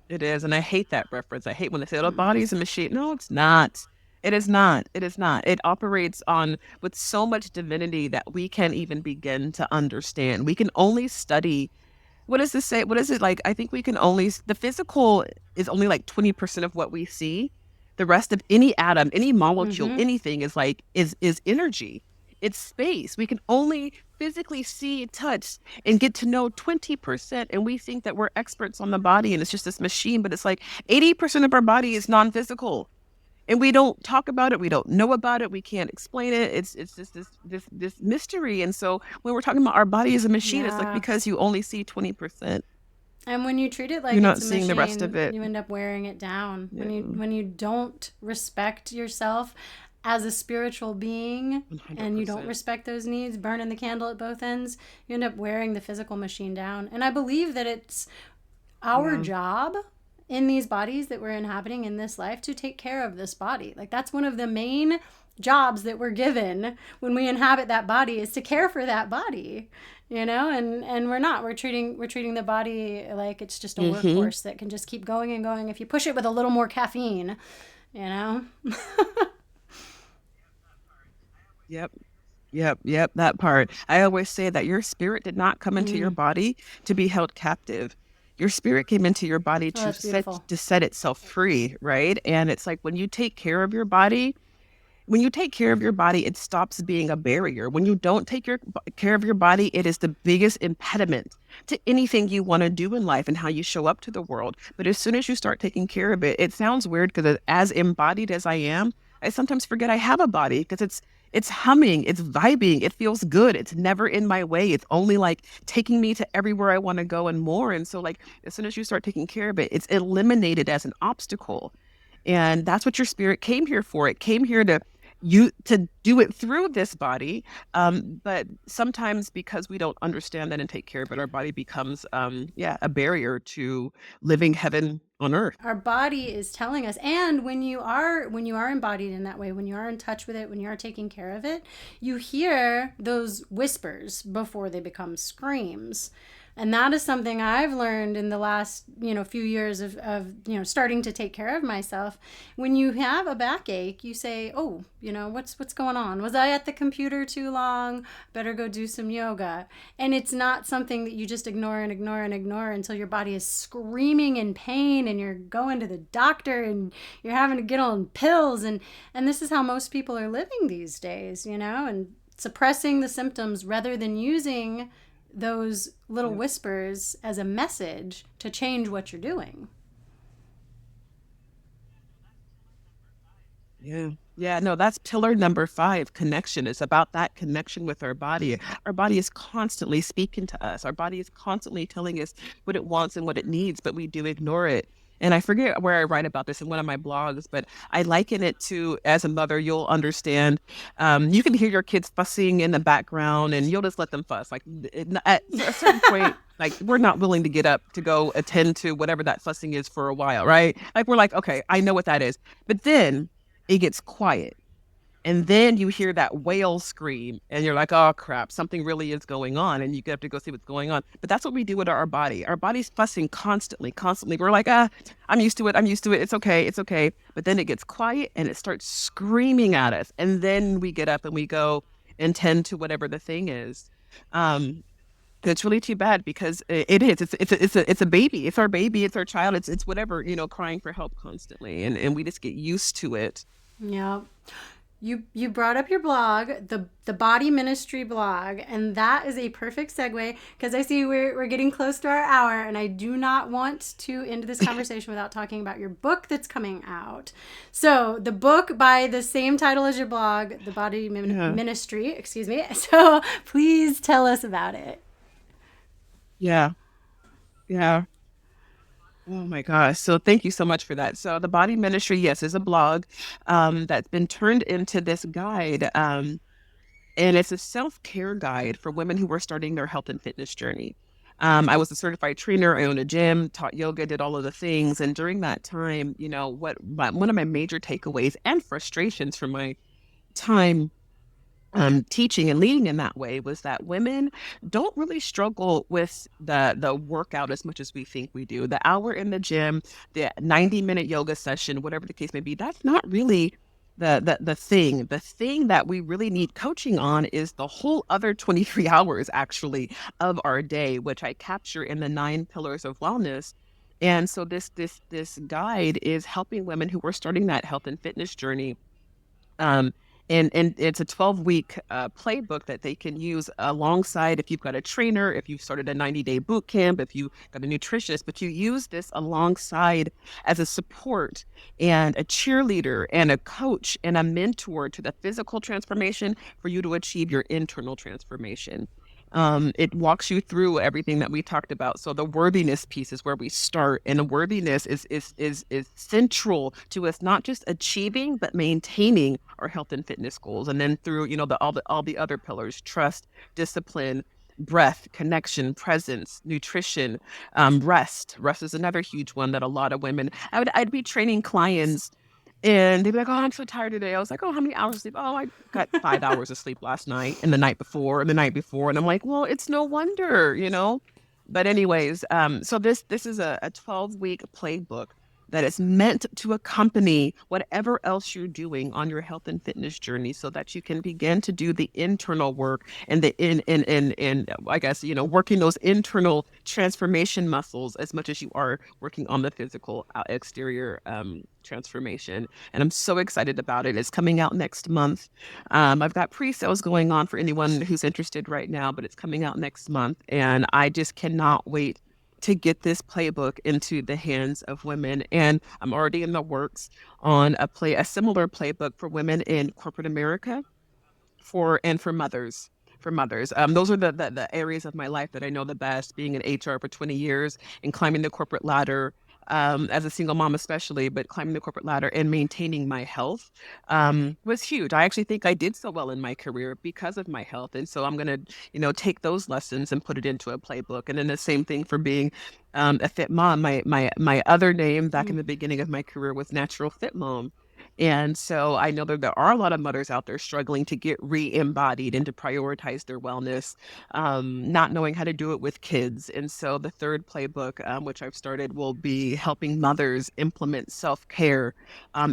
it is. And I hate that reference. I hate when they say, oh, the body is a machine. No, it's not. It is not. It is not. It operates on with so much divinity that we can't even begin to understand. We can only study. What does this say? What is it like? I think we can only, the physical is only like 20% of what we see. The rest of any atom, any molecule, Mm-hmm. anything is energy. It's space. We can only physically see, touch, and get to know 20%. And we think that we're experts on the body and it's just this machine, but it's like 80% of our body is non-physical. And we don't talk about it. We don't know about it. We can't explain it. It's just this mystery. And so when we're talking about our body as a machine, it's like Yeah. because you only see 20%, And when you treat it you're like not it's a seeing the rest of machine, it. you end up wearing it down. Yeah, When you don't respect yourself as a spiritual being and you don't 100%. respect those needs, burning the candle at both ends, you end up wearing the physical machine down. And I believe that it's our Yeah. job in these bodies that we're inhabiting in this life to take care of this body. Like that's one of the main jobs that we're given when we inhabit that body is to care for that body, and we're treating the body like it's just a hmm workhorse that can just keep going and going if you push it with a little more caffeine, you know. Yep. Yep. Yep. That part. I always say that your spirit did not come into your Mm. body to be held captive. Your spirit came into your body Oh, to that's set beautiful. to set itself free, right? And it's like when you take care of your body, it stops being a barrier. When you don't take care of your body, it is the biggest impediment to anything you want to do in life and how you show up to the world. But as soon as you start taking care of it, it sounds weird because as embodied as I am, I sometimes forget I have a body because it's humming, it's vibing, it feels good. It's never in my way. It's only like taking me to everywhere I want to go and more. And so like as soon as you start taking care of it, it's eliminated as an obstacle. And that's what your spirit came here for. It came here to do it through this body. But sometimes because we don't understand that and take care of it, our body becomes a barrier to living heaven on earth. Our body is telling us. And when you are embodied in that way, when you are in touch with it, when you are taking care of it, you hear those whispers before they become screams. And that is something I've learned in the last, few years of starting to take care of myself. When you have a backache, you say, oh, what's going on? Was I at the computer too long? Better go do some yoga. And it's not something that you just ignore and ignore and ignore until your body is screaming in pain and you're going to the doctor and you're having to get on pills. And this is how most people are living these days, and suppressing the symptoms rather than using those little Yeah. whispers as a message to change what you're doing. Yeah. Yeah, no, that's pillar number 5, connection. It's about that connection with our body. Our body is constantly speaking to us. Our body is constantly telling us what it wants and what it needs, but we do ignore it. And I forget where I write about this in one of my blogs, but I liken it to, as a mother, you'll understand. You can hear your kids fussing in the background, and you'll just let them fuss. Like at a certain point, like we're not willing to get up to go attend to whatever that fussing is for a while, right? Like we're like, okay, I know what that is, but then it gets quiet. And then you hear that whale scream, and you're like, oh crap, something really is going on. And you have to go see what's going on. But that's what we do with our body. Our body's fussing constantly, constantly. We're like, I'm used to it. I'm used to it. It's okay. It's okay. But then it gets quiet and it starts screaming at us. And then we get up and we go and tend to whatever the thing is. Um, it's really too bad because it is. It's a baby. It's our baby. It's our child. It's whatever, crying for help constantly. And we just get used to it. Yeah. You brought up your blog, the Body Ministry blog, and that is a perfect segue because I see we're getting close to our hour, and I do not want to end this conversation without talking about your book that's coming out. So the book by the same title as your blog, the Body Yeah. Ministry, excuse me. So please tell us about it. Yeah. Yeah. Oh my gosh. So thank you so much for that. So the Body Ministry, yes, is a blog that's been turned into this guide. And it's a self-care guide for women who are starting their health and fitness journey. I was a certified trainer. I owned a gym, taught yoga, did all of the things. And during that time, one of my major takeaways and frustrations from my time teaching and leading in that way was that women don't really struggle with the workout as much as we think we do. The hour in the gym, the 90-minute yoga session, whatever the case may be, that's not really the thing. The thing that we really need coaching on is the whole other 23 hours actually of our day, which I capture in the 9 pillars of wellness. And so this guide is helping women who are starting that health and fitness journey, um, and it's a 12-week playbook that they can use alongside if you've got a trainer, if you've started a 90-day boot camp, if you got a nutritionist, but you use this alongside as a support and a cheerleader and a coach and a mentor to the physical transformation for you to achieve your internal transformation. It walks you through everything that we talked about. So the worthiness piece is where we start, and the worthiness is central to us not just achieving but maintaining our health and fitness goals. And then through all the other pillars: trust, discipline, breath, connection, presence, nutrition, rest. Rest is another huge one that a lot of women. I'd be training clients and they'd be like, "Oh, I'm so tired today." I was like, "Oh, how many hours of sleep?" "Oh, I got 5 hours of sleep last night and the night before and the night before." And I'm like, "Well, it's no wonder." But anyways, so this is a 12-week playbook that is meant to accompany whatever else you're doing on your health and fitness journey so that you can begin to do the internal work and the in I guess, working those internal transformation muscles as much as you are working on the physical exterior transformation. And I'm so excited about it. It's coming out next month. I've got pre-sales going on for anyone who's interested right now, but it's coming out next month. And I just cannot wait to get this playbook into the hands of women. And I'm already in the works on a similar playbook for women in corporate America for mothers. For mothers. Those are the areas of my life that I know the best, being in HR for 20 years and climbing the corporate ladder. as a single mom especially, but climbing the corporate ladder and maintaining my health was huge. I actually think I did so well in my career because of my health. And so I'm going to, take those lessons and put it into a playbook. And then the same thing for being a fit mom. My other name back in the beginning of my career was Natural Fit Mom. And so I know that there are a lot of mothers out there struggling to get re-embodied and to prioritize their wellness, not knowing how to do it with kids. And so the third playbook, which I've started, will be helping mothers implement self-care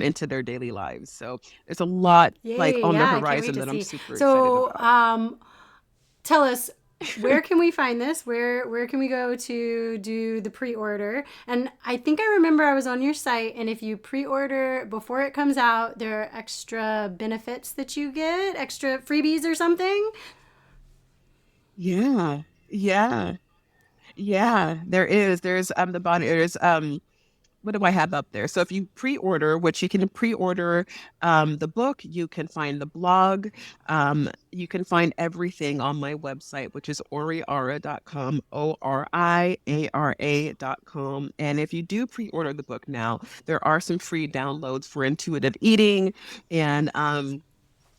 into their daily lives. So there's a lot like Yay, on the yeah, I can't wait horizon to that I'm see. super excited So, about. tell us, where can we find this? Where can we go to do the pre-order? And I think I remember I was on your site, and if you pre-order before it comes out, there are extra benefits that you get, extra freebies or something. Yeah, yeah, yeah. There is. There's the body. There's what do I have up there? So if you pre-order, which you can pre-order the book, you can find the blog, you can find everything on my website, which is oriara.com, oriara.com. And if you do pre-order the book now, there are some free downloads for intuitive eating and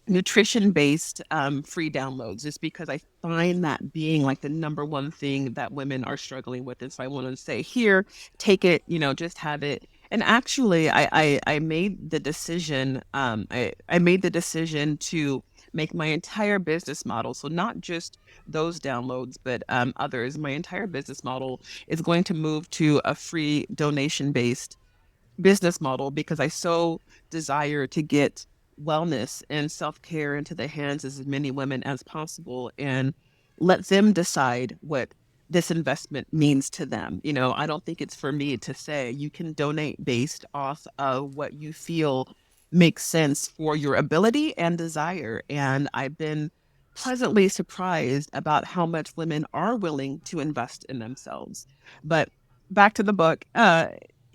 nutrition based free downloads, just because I find that being like the number one thing that women are struggling with. And so I want to say, here, take it, just have it. And actually, I made the decision, I made the decision to make my entire business model. So not just those downloads, but others. My entire business model is going to move to a free donation based business model, because I so desire to get wellness and self care into the hands of as many women as possible and let them decide what this investment means to them. I don't think it's for me to say you can donate based off of what you feel makes sense for your ability and desire. And I've been pleasantly surprised about how much women are willing to invest in themselves. But back to the book,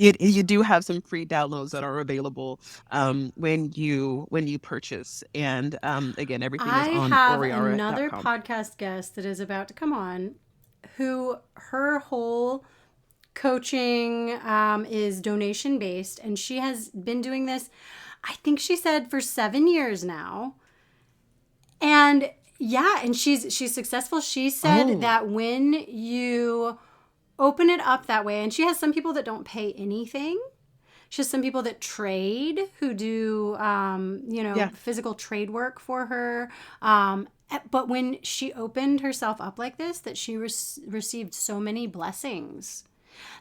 you do have some free downloads that are available when you purchase, and again, everything is I on have another oriara.com. podcast guest that is about to come on who her whole coaching is donation based, and she has been doing this, I think she said, for 7 years now. And yeah, and she's successful. She said Oh, that when you open it up that way, and she has some people that don't pay anything. She has some people that trade, who do, yeah, physical trade work for her. But when she opened herself up like this, that she received so many blessings,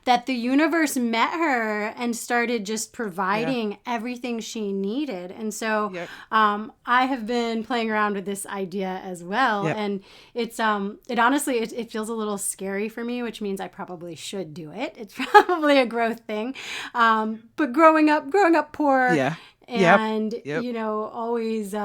that the universe met her and started just yeah, providing everything she needed. And so yep, I have been playing around with this idea as well. yep, And it honestly, it feels a little scary for me, which means I probably should do it. It's probably a growth thing. But growing up poor, yeah, yep, and, yep, always,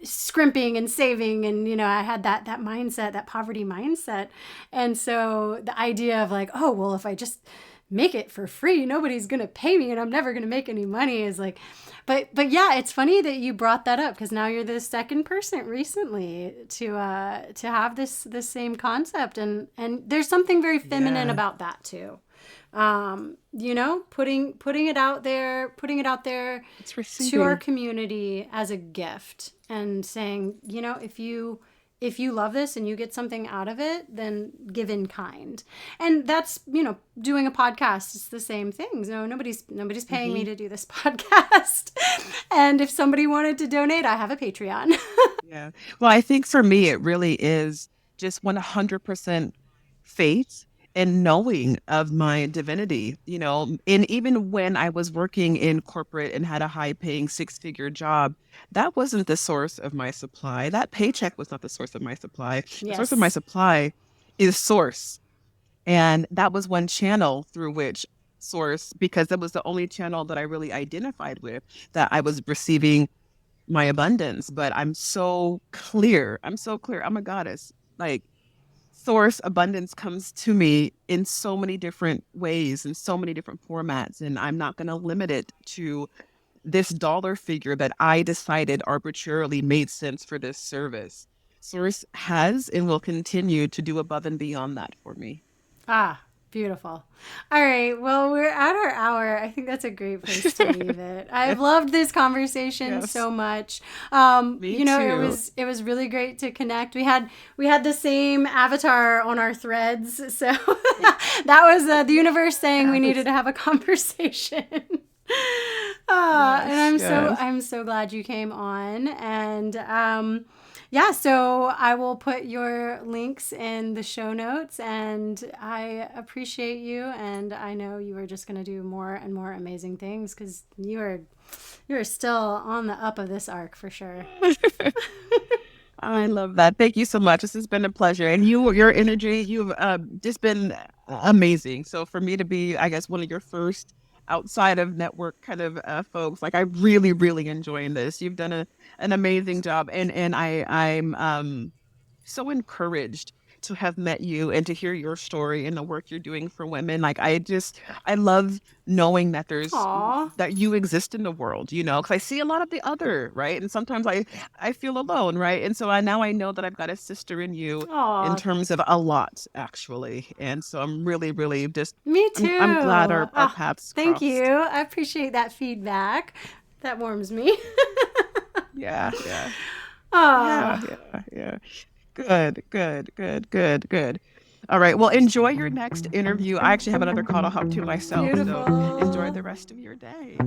scrimping and saving, and I had that mindset, that poverty mindset. And so the idea of like, oh well, if I just make it for free, nobody's gonna pay me and I'm never gonna make any money, is like, but yeah, it's funny that you brought that up, because now you're the second person recently to have this same concept, and there's something very feminine yeah. about that too. Putting it out there It's to our receiving. community as a gift, and saying, if you love this and you get something out of it, then give in kind. And that's, doing a podcast. It's the same thing. So nobody's paying me Hmm. to do this podcast. And if somebody wanted to donate, I have a Patreon. Yeah. Well, I think for me, it really is just 100% faith and knowing of my divinity, and even when I was working in corporate and had a high paying six-figure job, that wasn't the source of my supply. That paycheck was not the source of my supply. The source of my Yes. supply is source. And that was one channel through which source, because that was the only channel that I really identified with, that I was receiving my abundance. But I'm so clear. I'm so clear. I'm a goddess. Like, source abundance comes to me in so many different ways, in so many different formats. And I'm not going to limit it to this dollar figure that I decided arbitrarily made sense for this service. Source has and will continue to do above and beyond that for me. Ah. Beautiful. All right. Well, we're at our hour. I think that's a great place to leave it. I've loved this conversation Yes, so much. me too. It was really great to connect. We had the same avatar on our threads, so that was the universe saying we needed Yes, to have a conversation. And yes, yes. I'm so glad you came on. And yeah, so I will put your links in the show notes, and I appreciate you. And I know you are just going to do more and more amazing things because you're still on the up of this arc for sure. I love that. Thank you so much. This has been a pleasure. And your energy, you've just been amazing. So for me to be, I guess, one of your first outside of network kind of folks, like I really, really enjoying this. You've done an amazing job, and I'm so encouraged to have met you and to hear your story and the work you're doing for women. Like I love knowing that Aw, that you exist in the world, because I see a lot of the other, right? And sometimes I feel alone, right? And so now I know that I've got a sister in you in aw, terms of a lot, actually. And so I'm really, really just me too. I'm glad our Ah, paths thank you. crossed. I appreciate that feedback. That warms me. Yeah, yeah. Yeah, Ah, yeah, yeah. Good, good, good, good, good. All right. Well, enjoy your next interview. I actually have another call to hop to myself, so enjoy beautiful. the rest of your day.